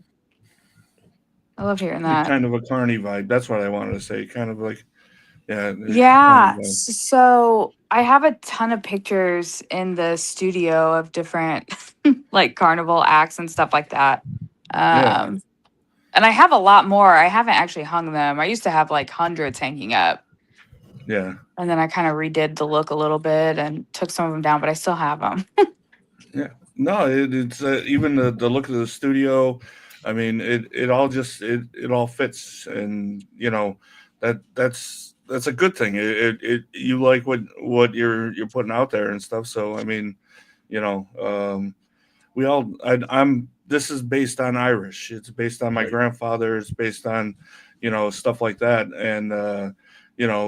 I love hearing it's that. kind of a carny vibe. That's what I wanted to say. Kind of like, yeah, carny Yeah. vibe. So I have a ton of pictures in the studio of different like carnival acts and stuff like that. Yeah, Um, and I have a lot more. I haven't actually hung them. I used to have like hundreds hanging up. yeah, And then I kind of redid the look a little bit and took some of them down, but I still have them. yeah. No, it's even the look of the studio. I mean, it all just it all fits, and that's a good thing. You like what you're putting out there and stuff. So I mean, you know, we all I'm this is based on Irish. It's based on my Right. grandfather. It's based on stuff like that, and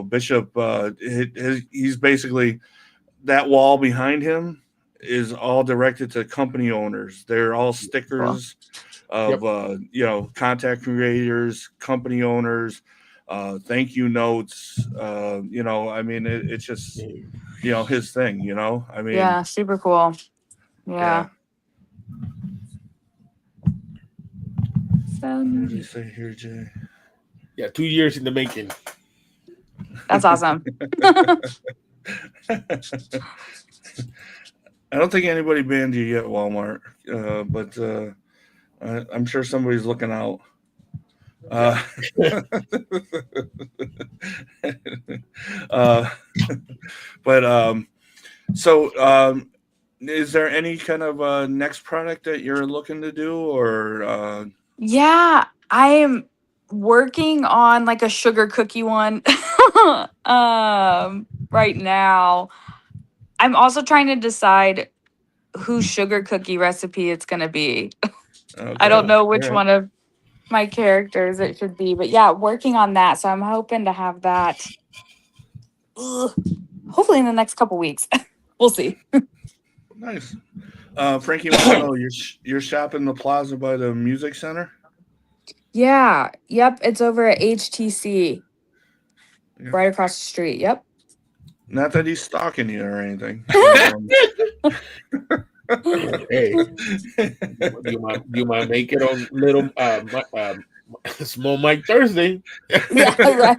Bishop. He's basically that wall behind him is all directed to company owners. They're all Cool. stickers of Yep. contact creators, company owners, thank you notes. I mean, it's just his thing. I mean, Yeah, super cool. yeah. Yeah. So What did he neat. say here, Jay? Yeah, 2 years in the making. That's awesome. I don't think anybody banned you yet, Walmart, but I'm sure somebody's looking out. Yeah. Uh, uh, but so is there any kind of next product that you're looking to do, or Yeah, I am working on like a sugar cookie one right now. I'm also trying to decide whose sugar cookie recipe it's going to be. I okay, don't know all which right, one of my characters it should be, but yeah, working on that. So I'm hoping to have that hopefully in the next couple weeks. We'll see. nice. Frankie wants to know you're shopping the plaza by the music center. Yeah. Yep. It's over at HTC Yeah. right across the street. Yep. Not that he's stalking you or anything. Hey, you might make it on little small Mike Thursday. Yeah. Right.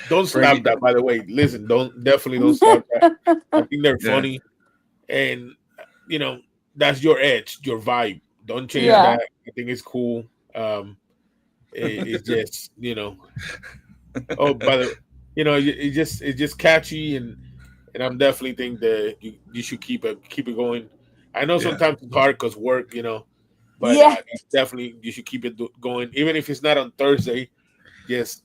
Don't Frankie, stop that, by the way. Listen, definitely don't stop that. I think they're yeah, funny, and that's your edge, your vibe. Don't change yeah. Yeah. that. I think it's cool. It's just oh, by the it's just catchy, and I'm definitely think that you should keep it going. I know Yeah. sometimes it's hard because work, but Yeah. definitely you should keep it going, even if it's not on Thursday. Just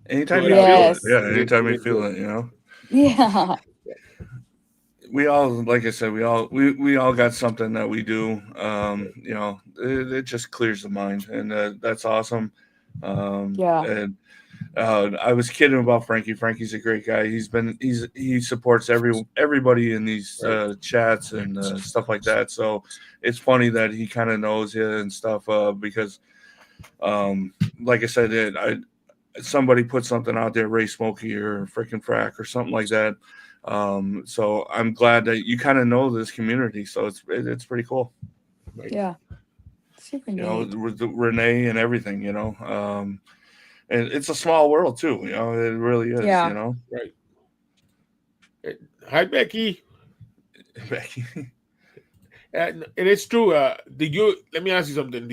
Anytime do it you out feel there. it, Yes. yeah. It is, Anytime it you is feel good. it. Yeah. we all, like I said, we all got something that we do. It just clears the mind, and that's awesome. Yeah. And I was kidding about Frankie. Frankie's a great guy. He supports everybody in these Right. chats and stuff like that. So it's funny that he kind of knows you and stuff because, like I said, somebody put something out there, Ray Smokey or freaking Frack or something like that. So I'm glad that you kind of know this community. So it's pretty cool. Right. Yeah. Super neat. With Renee and everything. And it's a small world too. It really is. Yeah. Right. Hi, Becky. Becky. And it's true. Let me ask you something.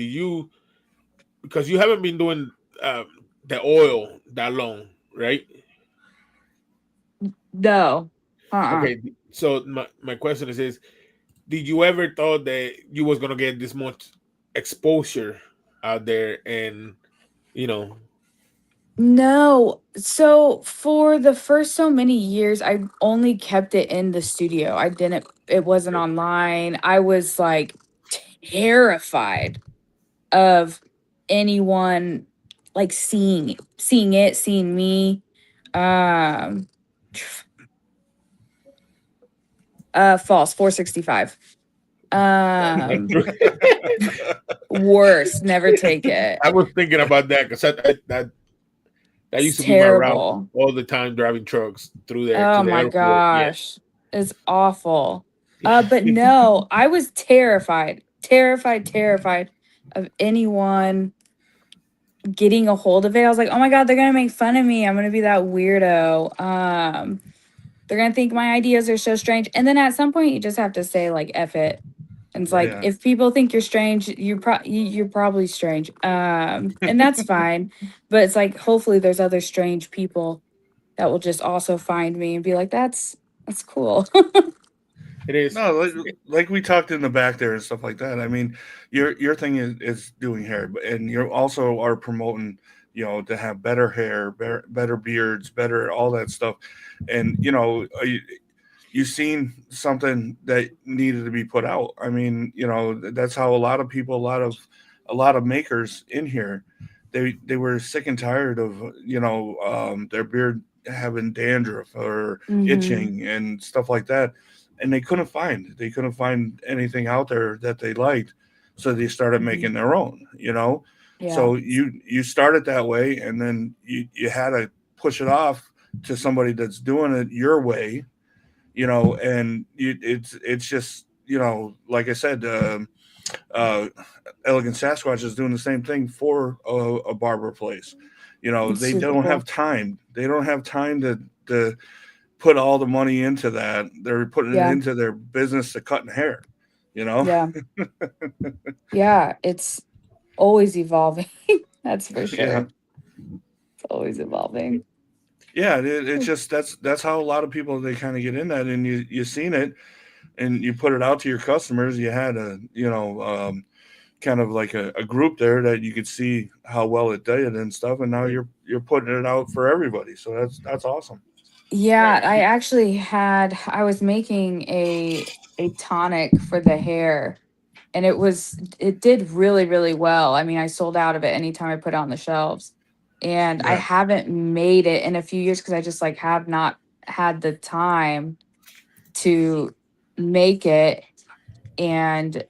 Because you haven't been doing the oil that long, right? No. Okay. So my question is, did you ever thought that you was gonna get this much exposure out there, and you know, No. So for the first so many years, I only kept it in the studio. It wasn't online. I was like terrified of anyone like seeing me. Um False 465. Um Worse, never take it. I was thinking about that because that It's used to be my route terrible. all the time, driving trucks through there to Oh the my airport. Yeah. gosh. It's awful. But no, I was terrified of anyone getting a hold of it. I was like, oh my God, they're gonna make fun of me. I'm gonna be that weirdo. They're gonna think my ideas are so strange. And then at some point you just have to say like F it. And it's like Yeah. if people think you're strange, you're probably strange. And that's fine. But it's like hopefully there's other strange people that will just also find me and be like, that's cool. It is. No, like we talked in the back there and stuff like that. I mean, your thing is doing hair, and you also are promoting, to have better hair, better beards, better all that stuff, and you've seen something that needed to be put out. I mean, that's how a lot of people, a lot of makers in here, they were sick and tired of their beard having dandruff or Hmm. itching and stuff like that, and they couldn't find anything out there that they liked, so they started Hmm. making their own. Yeah. So you started that way, and then you had to push it off to somebody that's doing it your way, and it's just like I said, uh, Elegant Sasquatch is doing the same thing for a barber place. It's They super don't cool. have time. They don't have time to put all the money into that. They're putting it Yeah. into their business to cutting hair. You know? Yeah. Yeah. It's always evolving. That's for Yeah. sure. It's always evolving. Yeah, it's just that's how a lot of people they kind of get in that, and you seen it, and you put it out to your customers. You had kind of like a group there that you could see how well it did and stuff, and now Right. you're putting it out for everybody. So that's awesome. Yeah, Right. I was making a tonic for the hair, and it did really, really well. I mean, I sold out of it anytime I put it on the shelves. And I Yeah, haven't made it in a few years because I just like have not had the time to make it. And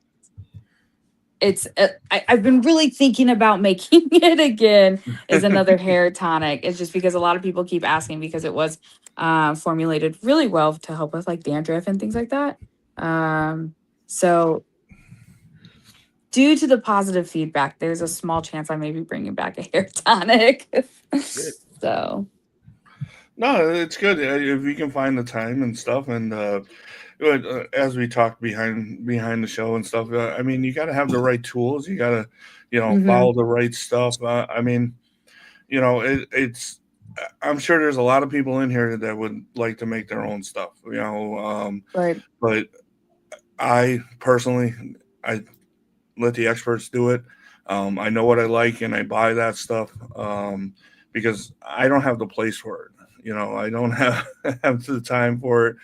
I've been really thinking about making it again as another hair tonic. It's just because a lot of people keep asking because it was formulated really well to help with like dandruff and things like that. So due to the positive feedback, there's a small chance I may be bringing back a hair tonic. Good. So no, it's good if you can find the time and stuff. And as we talked behind the show and stuff, I mean, you got to have the right tools. You got to mhm, follow the right stuff. I mean, it's. I'm sure there's a lot of people in here that would like to make their own stuff. right. But I personally, I let the experts do it. I know what I like, and I buy that stuff because I don't have the place for it. I don't have have the time for it.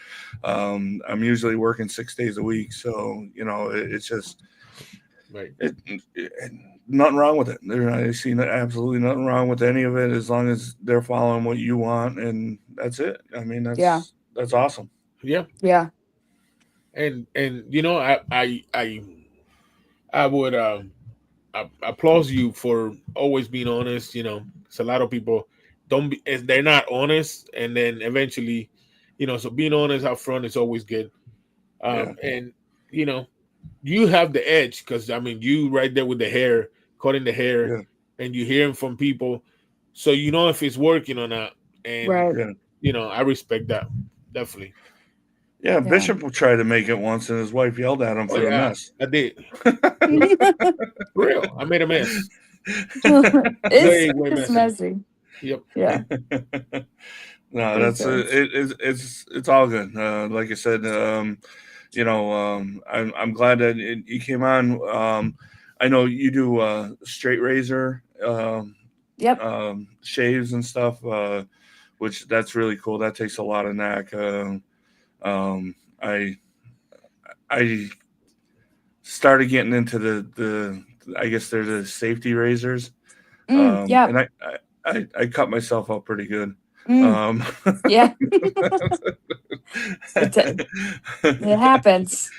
I'm usually working 6 days a week, so it's just Right. it nothing wrong with it. I see absolutely nothing wrong with any of it as long as they're following what you want, and that's it. I mean, Yeah. that's awesome. Yeah. Yeah. And I would applaud you for always being honest. It's a lot of people don't be, they're not honest, and then eventually, so being honest up front is always good. Yeah, And you know, you have the edge because I mean, you right there with the hair, cutting the hair, yeah, and you hearing from people, so you know if it's working or not. And Right. yeah. I respect that definitely. Yeah, Yeah. Bishop tried to make it once, and his wife yelled at him Oh for the yeah, mess. I did. For real, I made a mess. it's Way it's messy. messy. Yep. Yeah. No, Makes that's sense. it's all good. Like I said, I'm glad that you came on. I know you do straight razor Yep. shaves and stuff, which that's really cool. That takes a lot of knack. Um, I started getting into the I guess they're the safety razors, Yep. and I cut myself up pretty good. Mm, Um, yeah. it, it happens.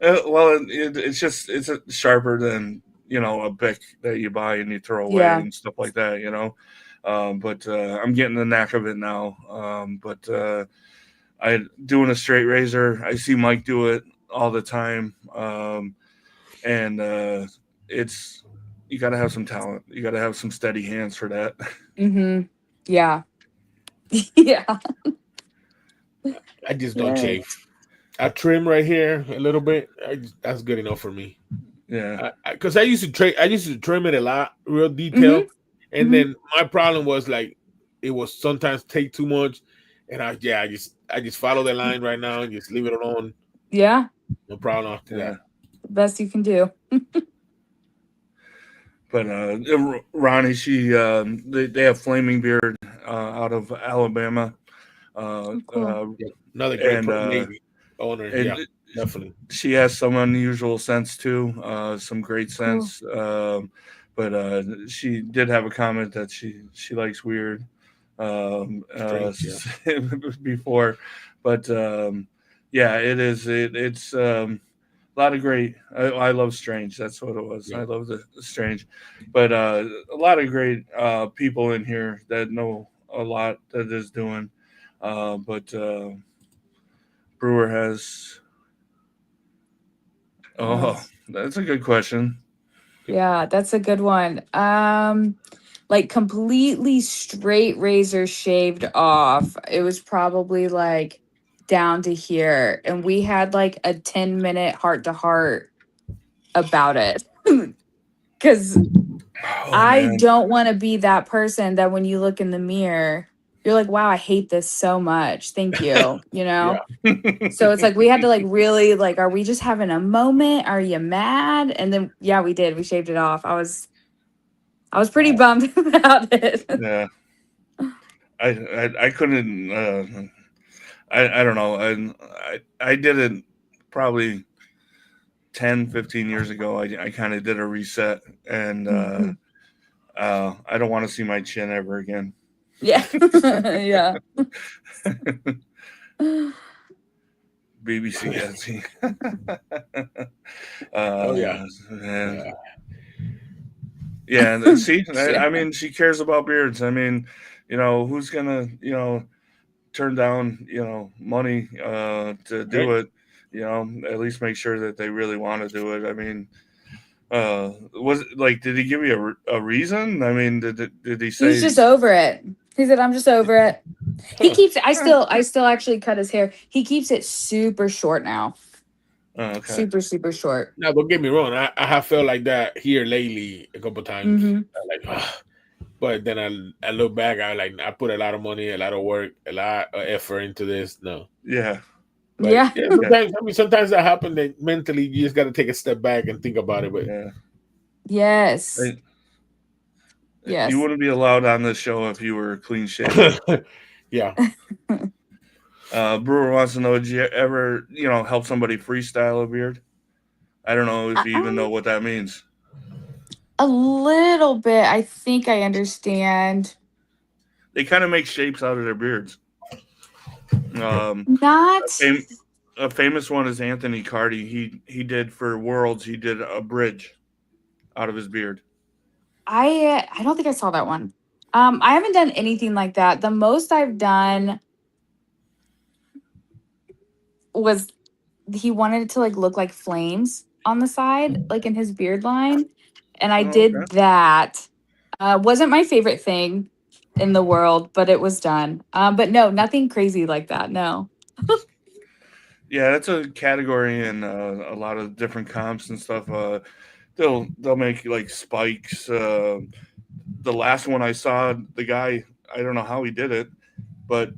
well, it's sharper than a bic that you buy and you throw away Yeah. and stuff like that. But I'm getting the knack of it now. But I doing a straight razor. I see Mike do it all the time, and it's you got to have some talent. You got to have some steady hands for that. Mm-hmm. Yeah. Yeah. I just don't Yeah. shave. I trim right here a little bit. That's good enough for me. Yeah, Because I used to trim it a lot, real Mm-hmm. detail, and Mm-hmm. then my problem was like it was sometimes take too much, and I just follow the line right now and just leave it alone. Yeah. No problem after yeah. that. The best you can do. But Ronnie, they have Flaming Beard out of Alabama, Oh, cool. uh, Yep. Another great and lady owner. and Yeah, definitely. she has some unusual sense too, some great Cool. sense. But she did have a comment that she likes weird Strange. Yeah. before, but yeah, it's a lot of great. I love Strange. That's what it was. Yeah. I love the Strange, but a lot of great people in here that know a lot that is doing. But Brewer has. Oh, Yes. that's a good question. Yeah, that's a good one. Like completely straight razor shaved off. It was probably like down to here. And we had like a 10-minute heart to heart about it. Because Oh I man, don't want to be that person that when you look in the mirror, you're like, wow, I hate this so much. Thank you. You Yeah. know? So it's like we had to like really like, are we just having a moment? Are you mad? And then yeah, we did. We shaved it off. I was pretty Wow. bummed about it. yeah. I couldn't. I don't know. I did it probably 10, 15 years ago. I kind of did a reset, and Mhm. I don't want to see my chin ever again. Yeah. Yeah. BBC Etsy. Oh yeah. And Yeah. yeah, and see, Yeah. I mean, she cares about beards. I mean, who's gonna, turn down, money to do Right. it? At least make sure that they really want to do it. I mean, was it like, did he give you a reason? I mean, did he He's say? just over it. He said, I'm just over it. He Huh. keeps I still actually cut his hair. He keeps it super short now. Oh, okay. Super, super short. Now, don't get me wrong. I have felt like that here lately a couple times. Mm-hmm. I like, but then I look back. I put a lot of money, a lot of work, a lot of effort into this. No, Yeah. but Yeah. yeah, Okay. sometimes that happens. That mentally, you just got to take a step back and think about it. But Yeah. Yes. You Yes. wouldn't be allowed on this show if you were clean shaven. Yeah. Brewer wants to know: did you ever, help somebody freestyle a beard? I don't know if you even know Um, what that means. a little bit. I think I understand. They kind of make shapes out of their beards. A, Not. fam- a famous one is Anthony Cardi. He did for Worlds. He did a bridge out of his beard. I don't think I saw that one. I haven't done anything like that. The most I've done was he wanted it to like look like flames on the side, like in his beard line, and I Oh, okay. did that. Wasn't my favorite thing in the world, but it was done. But no, nothing crazy like that. No. Yeah, that's a category in a lot of different comps and stuff. They'll make like spikes. The last one I saw, the guy, I don't know how he did it, but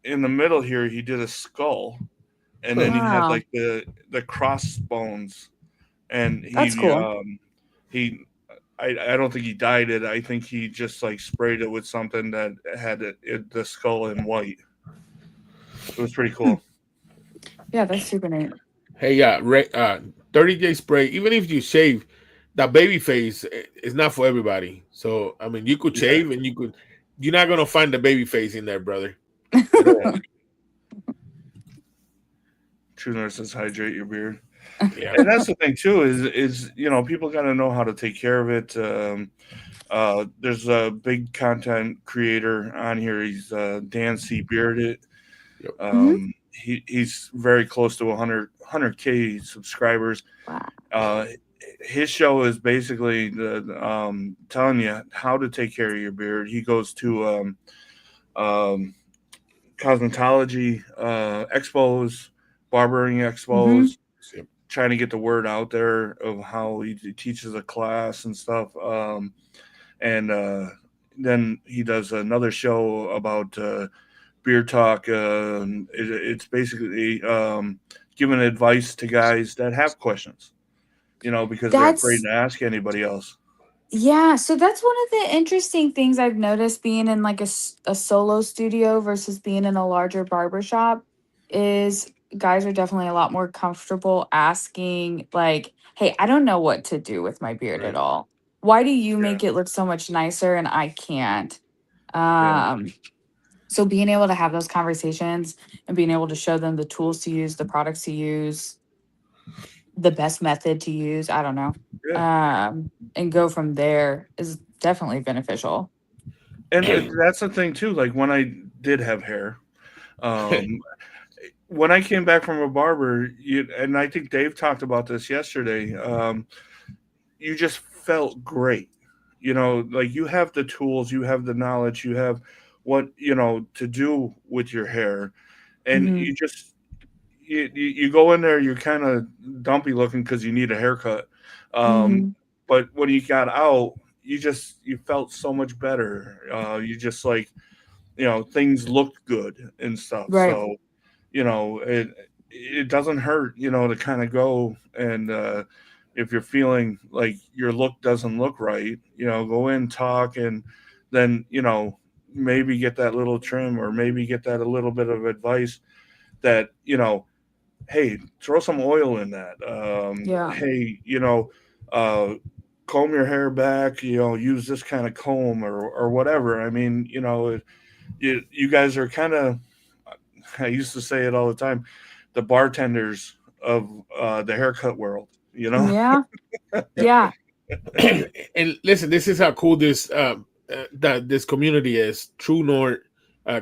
in the middle here he did a skull, and then he had Wow, like the crossbones, and that's cool. he I don't think he dyed it. I think he just like sprayed it with something that had the skull in white. It was pretty Hmm. cool. Yeah, that's super neat. Hey, yeah, 30-day spray. Even if you shave, that baby face is not for everybody. So I mean, you could Yeah, shave and you could. You're not gonna find the baby face in there, brother, at all. True North says hydrate your beard. Yeah. And that's the thing too is people got to know how to take care of it. There's a big content creator on here. He's Dan C. Bearded. Yep. Hmm. He's very close to 100K subscribers. Wow. Uh, his show is basically telling you how to take care of your beard. He goes to um, cosmetology expos, barbering Hmm. expos, Yep. trying to get the word out there of how he teaches a class and stuff. And then he does another show about beer talk. It's basically giving advice to guys that have questions, because they're afraid That's to ask anybody else. Yeah, so that's one of the interesting things I've noticed being in like a solo studio versus being in a larger barber shop is guys are definitely a lot more comfortable asking like, "Hey, I don't know what to do with my beard at Right. all. Why do you Yeah, make it look so much nicer and I can't?" yeah, Um, so being able to have those conversations and being able to show them the tools to use, the products to use, the best method to use, I don't know. yeah. And go from there is definitely beneficial. And that's the thing too. Like when I did have hair, um, when I came back from a barber, and I think Dave talked about this yesterday. You just felt great. Like you have the tools, you have the knowledge, you have what to do with your hair, and Mhm. you go in there, you're kind of dumpy looking because you need a haircut. Um, Mhm. but when you got out, you felt so much better. You just like things looked good and stuff. Right. So it doesn't hurt to kind of go and if you're feeling like your look doesn't look right, go in, talk, and then maybe get that little trim or maybe get that a little bit of advice that hey, throw some oil in that. Yeah. Hey, uh, comb your hair back. Use this kind of comb or whatever. I mean, you guys are kind of. I used to say it all the time. The bartenders of the haircut world. Yeah. Yeah. And listen, this is how cool this that this community is. True North,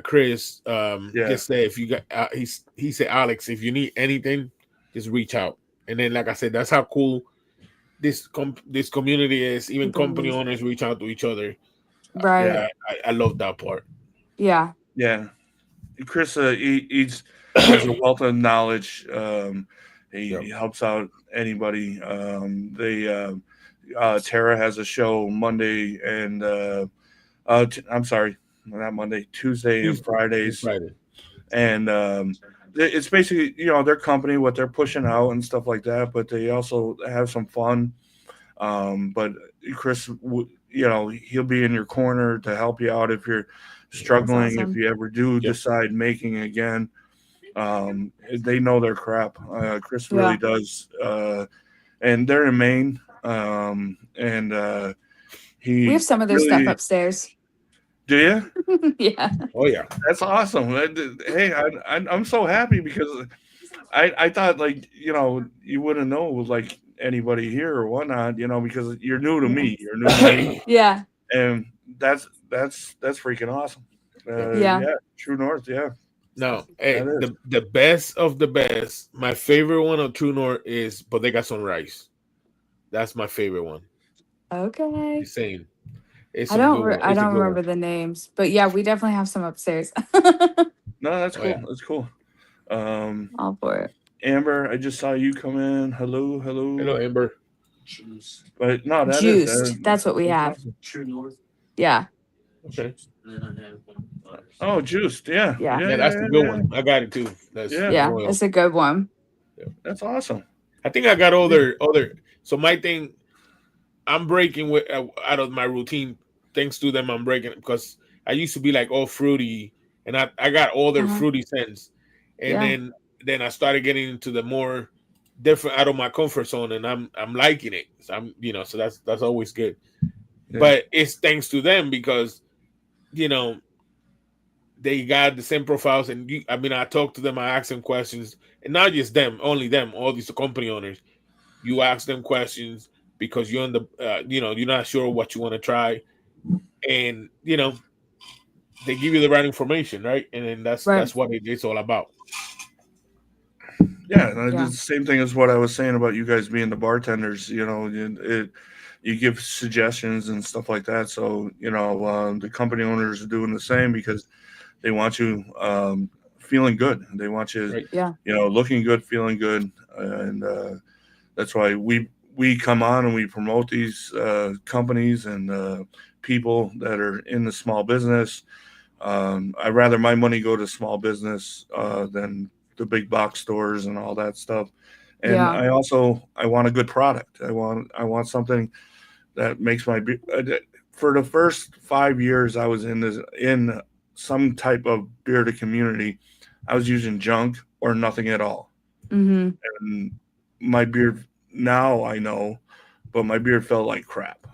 Chris, Yeah, just say if you got he said, Alex, if you need anything, just reach out. And then, like I said, that's how cool this community is. Even company Believe. owners reach out to each other. yeah, Right. I love that part. Yeah. yeah. Chris, he's has a wealth of knowledge. He Yep. helps out anybody. Tara has a show Monday and I'm sorry, not Monday, Tuesday and Tuesday and Fridays, Friday. and it's basically their company, what they're pushing out and stuff like that. But they also have some fun. But Chris, he'll be in your corner to help you out if you're That's struggling. If awesome. you ever do Yep. decide making again, they know their crap. Chris really Yeah. does, and they're in Maine, and We have he some of their stuff really. upstairs. Do you? Yeah. Oh yeah. That's awesome. Hey, I'm so happy because I thought like you wouldn't know like anybody here or whatnot, because you're new to me. You're new to me, Yeah. and that's freaking awesome. Yep. Yeah. Yeah, True North. Yeah, No, hey, that is. the best of the best. My favorite one of True North is Bodega Sunrise. That's my favorite one. Okay. Just saying, it's a good one. I It's a don't good one. remember the names, but yeah, we definitely have some upstairs. No, that's Oh cool. yeah. That's cool. Um, All for it. Amber, I just saw you come in. Hello, Hello, hello. Amber. But no, Juiced. That's what we that's have. awesome. Yeah. Okay. Oh, juiced. Yeah, Yeah. yeah, Yeah, yeah, that's a yeah, good yeah. one. I got it too. That's Yeah, Yeah. royal. It's a good one. Yeah. that's awesome. I think I got Yeah. other. So my thing, I'm breaking with out of my routine. Thanks to them, I'm breaking because I used to be like all fruity, and I got all their Uh-huh. fruity scents, and Yeah. then I started getting into the more different out of my comfort zone, and I'm liking it. So so that's always good. Yeah. But it's thanks to them because you know they got the same profiles, and I mean I talk to them, I ask them questions, and not just them, only them, all these company owners. You ask them questions because you're on the you're not sure what you want to try, and they give you the right information, right? And then Right. that's what it's all about. Yeah, and Yeah. it's the same thing as what I was saying about you guys being the bartenders. You give suggestions and stuff like that. So the company owners are doing the same because they want you feeling good. They want you, Right. Yeah. looking good, feeling good, and that's why we come on and we promote these companies and people that are in the small business. I'd rather my money go to small business than the big box stores and all that stuff. And Yeah. I want a good product. I want something that makes for the first 5 years I was in some type of bearded community. I was using junk or nothing at all. Mm-hmm. And my beard now I know, but my beard felt like crap.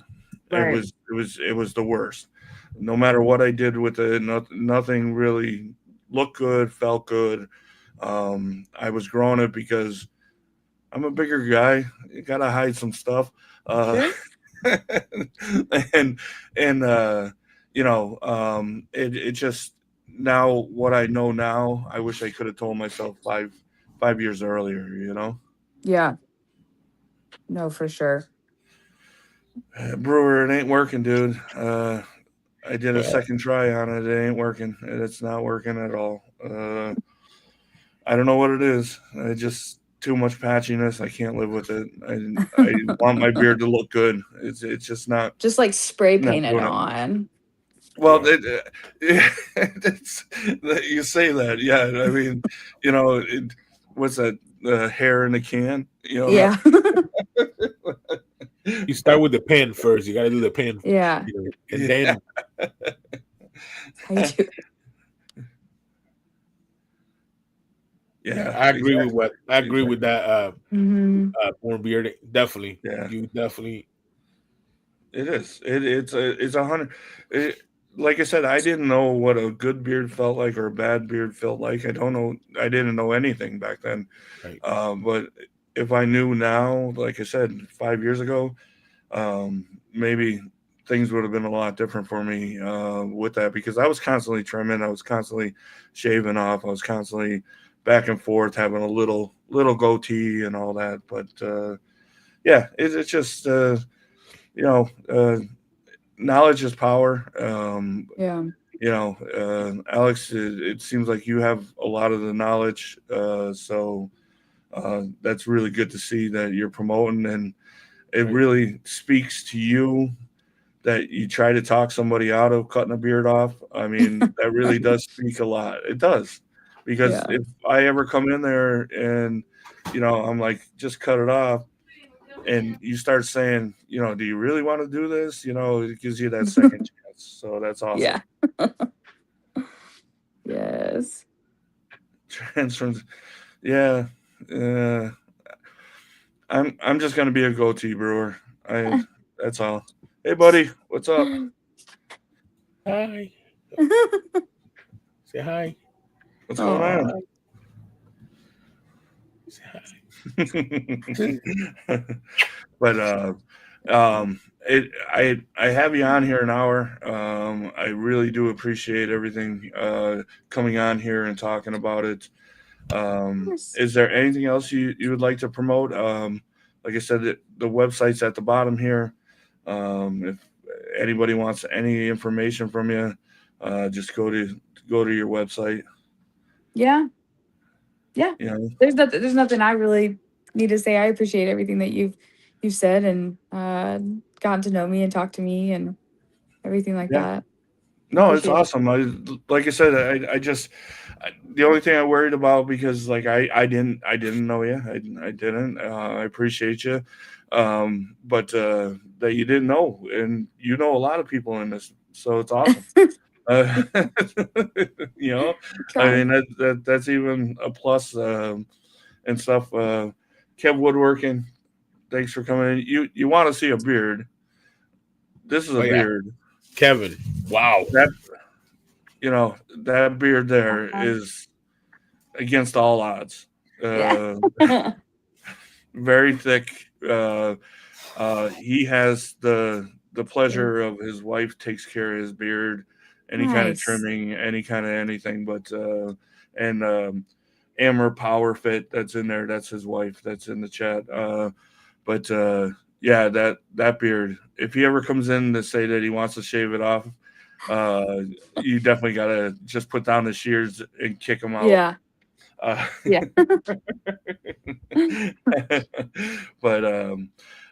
Right. It was the worst. No matter what I did with it, nothing really looked good, felt good. I was growing it because I'm a bigger guy. You gotta hide some stuff, Sure. and and it just now what I know now. I wish I could have told myself 5 years earlier. Yeah. No, for sure. Brewer, it ain't working, dude. I did a Yeah. second try on it. It ain't working. It's not working at all. I don't know what it is. I just too much patchiness. I can't live with it. I want my beard to look good. It's just Just like spray not paint it doing it. on. Well, Yeah. it's you say that. Yeah, I mean, what's that? The hair in the can. Yeah. You start with the pen first. You got to do the pen, Yeah. and Yeah, then I do. yeah, yeah, I agree with exactly, what I agree with exactly. that. Mm-hmm. Born beard, definitely. Yeah. You definitely It is. It's 100. It, like I said, I didn't know what a good beard felt like or a bad beard felt like. I don't know. I didn't know anything back then. right. But if I knew now, like I said, 5 years ago, maybe things would have been a lot different for me with that because I was constantly trimming. I was constantly shaving off. I was constantly back and forth, having a little goatee and all that. But yeah, it's just. You know, knowledge is power. Yeah. Alex, it seems like you have a lot of the knowledge. So that's really good to see that you're promoting, and it Right. really speaks to you that you try to talk somebody out of cutting a beard off. I mean, that really does speak a lot. It does. Because Yeah. if I ever come in there and, I'm like, just cut it off, and you start saying, do you really want to do this? It gives you that second chance. So that's awesome. Yeah. Yes. Transference. Yeah. I'm just gonna be a goatee brewer. That's all. Hey buddy, what's up? Hi. Say hi. What's going Aw. on? Say hi. But I have you on here an hour. I really do appreciate everything coming on here and talking about it. Yes. Is there anything else you would like to promote? Like I said, the website's at the bottom here. If anybody wants any information from you, just go to your website. Yeah. Yeah. You know, There's nothing I really need to say. I appreciate everything that you've said and gotten to know me and talked to me and everything like yeah. that. No, it's Appreciate it. awesome. Like I said, the only thing I worried about, because like I didn't know you. I didn't. I appreciate you, but that you didn't know, and you know a lot of people in this, so it's awesome. Uh, you know, I Try. mean that's even a plus and stuff. Kev Woodworking, thanks for coming in. You want to see a beard? This is Oh a yeah, beard. Kevin. Wow. That that beard there is against all odds. Yeah. Very thick. He has the pleasure of his wife takes care of his beard, any kind of Nice. trimming, any kind of anything. But and Amber Power Fit, that's in there. That's his wife. That's in the chat. But yeah, that beard. If he ever comes in to say that he wants to shave it off, you definitely gotta just put down the shears and kick him out. Yeah. Yeah. But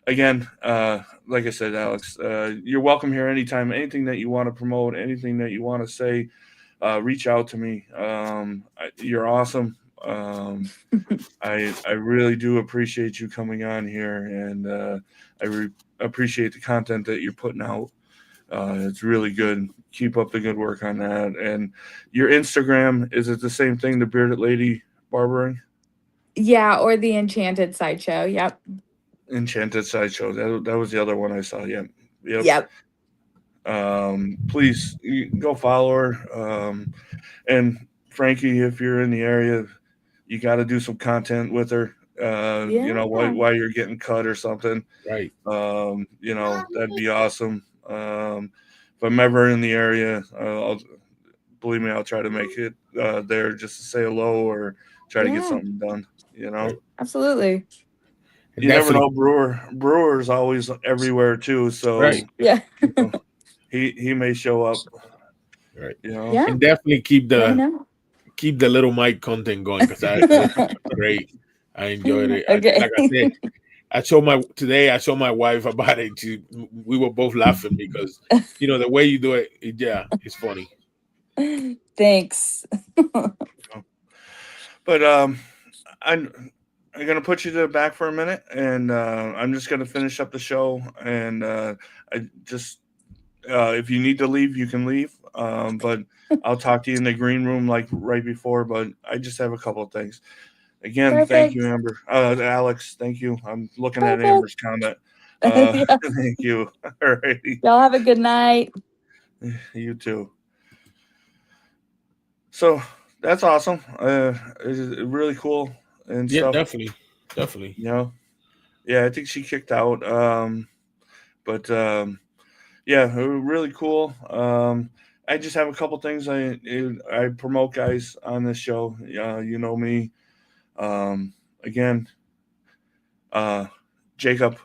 again, like I said, Alex, you're welcome here anytime. Anything that you want to promote, anything that you want to say, reach out to me. You're awesome. I really do appreciate you coming on here, and appreciate the content that you're putting out. It's really good. Keep up the good work on that. And your Instagram, is it the same thing, the Bearded Lady Barbering? Yeah, or the Enchanted Sideshow. Yep. Enchanted Sideshow. That was the other one I saw. Yep. Yep. Please go follow her. And Frankie, if you're in the area, you got to do some content with her. Yeah. While you're getting cut or something. Right. That'd be awesome. If I'm ever in the area, believe me, I'll try to make it there just to say hello or try to get Yeah. something done. Right. Absolutely. You never know. Brewer's always everywhere too. So Right. Yeah. he may show up. Right. Yeah. And definitely keep Let me the know. little Mike content going, because that's great. I enjoyed it. Okay. Like I said, I showed my wife about it. We were both laughing because the way you do it, it's funny. Thanks. But I'm gonna put you to the back for a minute, and I'm just gonna finish up the show. And I just if you need to leave, you can leave. But I'll talk to you in the green room like right before. But I just have a couple of things. Again, Perfect. thank you, Amber. Alex, thank you. I'm looking at Perfect. Amber's comment. Yeah. Thank you. All righty. Y'all have a good night. You too. So that's awesome. It's really cool and Yeah, stuff. definitely. Yeah, I think she kicked out. But yeah, really cool. I just have a couple things I promote guys on this show. You know me. Again, Jacob,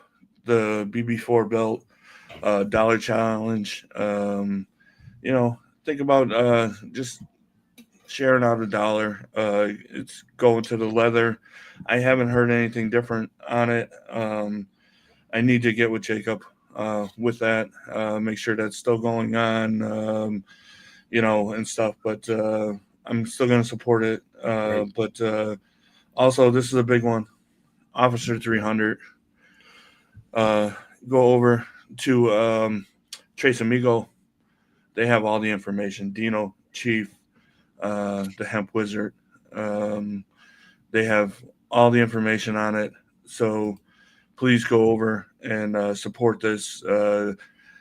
the BB4 belt, dollar challenge. Think about just sharing out $1. It's going to the leather. I haven't heard anything different on it. I need to get with Jacob with that. Make sure that's still going on. And stuff. But I'm still going to support it. But also, this is a big one. Officer 300. go over to Trace Amigo. They have all the information. Dino, Chief, the Hemp Wizard. Um, they have all the information on it. So please go over and support this.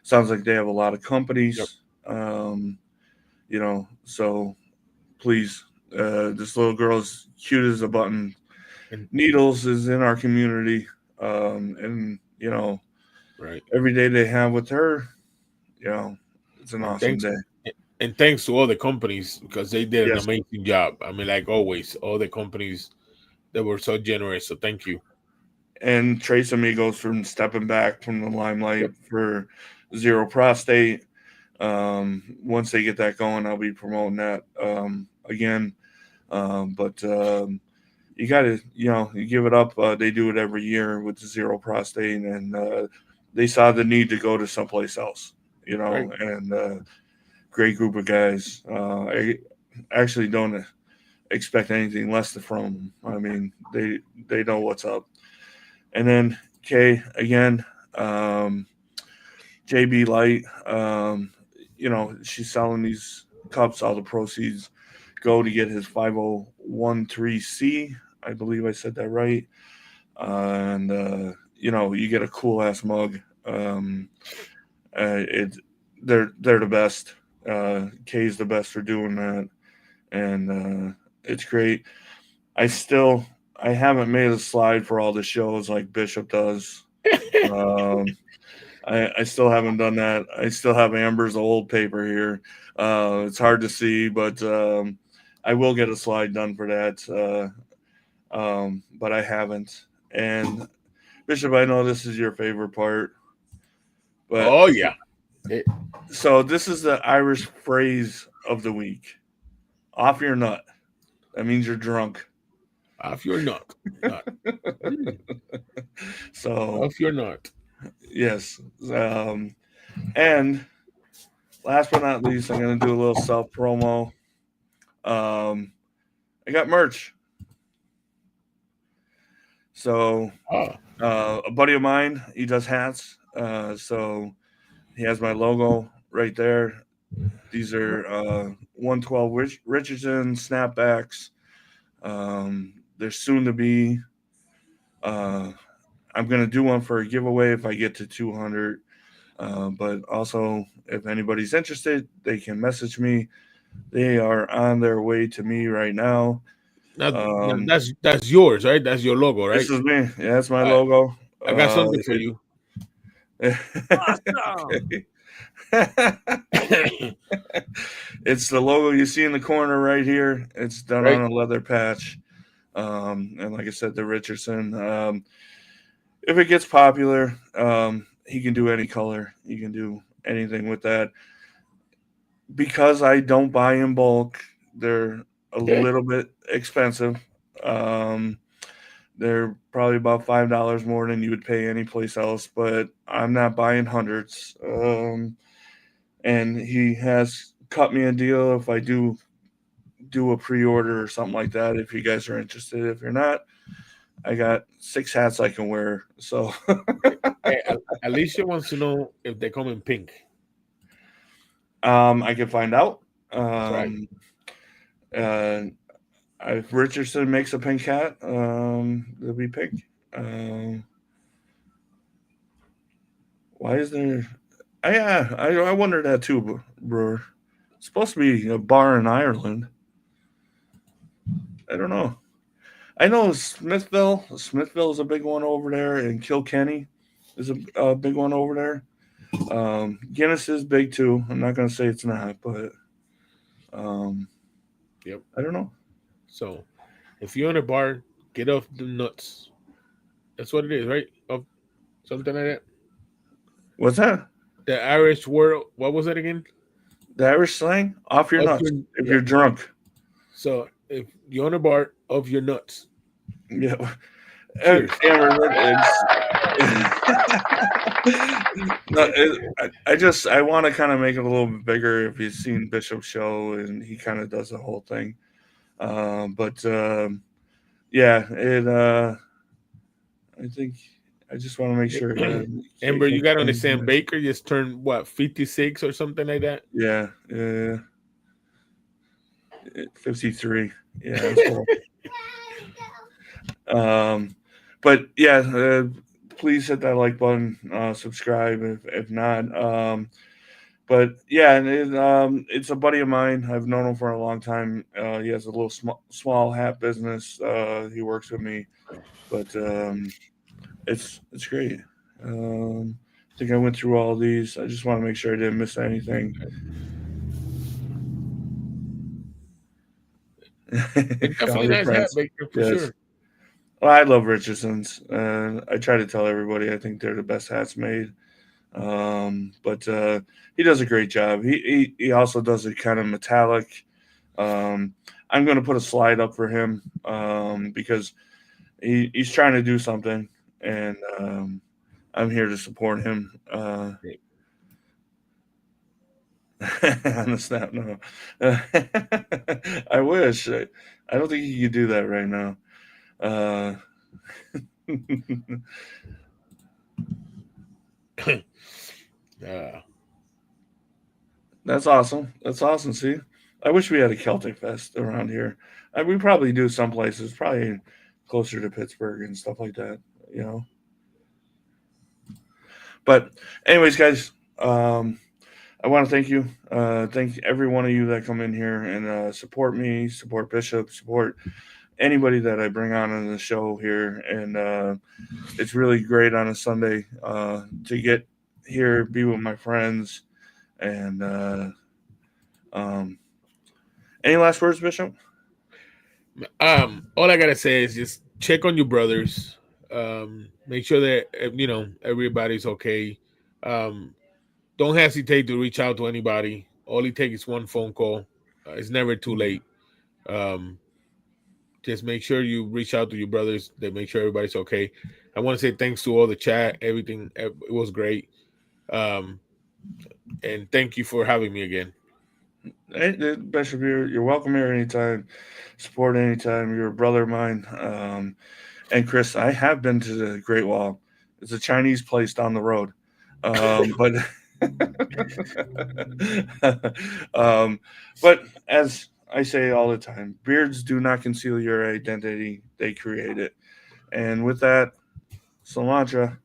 Sounds like they have a lot of Yep. companies. So please, this little girl is cute as a button. And Needles is in our community, and right. every day they have with her, it's an And awesome thanks day. and thanks to all the companies because they did an Yes, amazing job. I mean, like always, all the companies that were so generous. So thank you. and Trace Amigos from stepping back from the Yep. limelight for Zero Prostate. Once they get that going, I'll be promoting that again. But you got to, you give it up. They do it every year with the Zero Prostate, and they saw the need to go to someplace else, Right. and great group of guys. I actually don't expect anything less from them. I mean, they know what's up. And then Kay again, JB Light. She's selling these cups. All the proceeds go to get his 5013C. I believe I said that right. And you get a cool ass mug. It they're the best. Kay's the best for doing that, and it's great. I haven't made a slide for all the shows like Bishop does. Um, I still haven't done that. I still have Amber's old paper here. It's hard to see, but I will get a slide done for that. But I haven't. And Bishop, I know this is your favorite part, but Oh yeah. It, so this is the Irish phrase of the week: "Off your nut." That means you're drunk. off your nut. Nut. Mm, So off your nut. yes, and last but not least, I'm gonna do a little self promo. Um, I got merch. So Ah, a buddy of mine, he does hats. So he has my logo right there. These are 112 Richardson snapbacks. They're soon to be. Uh, I'm gonna do one for a giveaway if I get to 200. But also, if anybody's interested, they can message me. They are on their way to me right now. now Um, that's yours, right? That's your logo, this right? is me. Yeah, that's my All right. logo. I got something for you. Awesome. Okay. It's the logo you see in the corner right here. It's done Right. on a leather patch. And like I said, the Richardson. If it gets popular, he can do any color. He can do anything with that. Because I don't buy in bulk, they're a Okay. little bit expensive. Um, they're probably about $5 more than you would pay anyplace else, but I'm not buying hundreds. And he has cut me a deal if I do a pre-order or something like that. If you guys are interested, if you're not, I got 6 hats I can wear. So Hey, Alicia wants to know if they come in pink. I can find out. Right. Uh, if Richardson makes a pink hat, it'll be pink. Why is there? Yeah, I wondered that too, Brewer. It's supposed to be a bar in Ireland. I don't know. I know Smithville. Smithville is a big one over there, and Kilkenny is a big one over there. Guinness is big too. I'm not going to say it's not, but um, Yep. I don't know. So if you're in a bar, get off the nuts. That's what it is, right? Of something like that. What's that? The Irish word. What was it again? The Irish slang? Off your Of nuts your if yeah. you're drunk. So if you're in a bar, of your nuts. Yeah. Cheers. Cameron, no, I want to kind of make it a little bit bigger. If you've seen Bishop's show, and he kind of does the whole thing, but yeah, it. I think I just want to make sure. Amber, you got to understand, Baker just turned what 56 or something like that. Yeah, 53. Yeah, that's cool. But yeah, please hit that like button, subscribe if not. But yeah, and it's a buddy of mine. I've known him for a long time. He has a little small hat business. He works with me, but it's great. I think I went through all these. I just want to make sure I didn't miss anything. It's definitely nice hat, Baker, for sure. Well, I love Richardson's. I try to tell everybody I think they're the best hats made. But he does a great job. He also does a kind of metallic. I'm going to put a slide up for him because he's trying to do something, and I'm here to support him. On the snap, no. I wish. I don't think you could do that right now. That's awesome. That's awesome. See, I wish we had a Celtic Fest around here. We probably do some places, probably closer to Pittsburgh and stuff like that, you know. But anyways, guys, I want to thank you. Thank every one of you that come in here and support me, support Bishop, support anybody that I bring on the show here. And it's really great on a Sunday to get here, be with my friends. And any last words, Bishop? All I gotta say is just check on your brothers. Make sure that everybody's okay. Don't hesitate to reach out to anybody. All it takes is one phone call. It's never too late. Just make sure you reach out to your brothers. They make sure everybody's okay. I want to say thanks to all the chat. Everything, it was great. And thank you for having me again. Hey, Bishop, you're welcome here anytime. Support anytime. You're a brother of mine. And Chris, I have been to the Great Wall. It's a Chinese place down the road. But as I say all the time, beards do not conceal your identity; they create it. And with that, Salantra.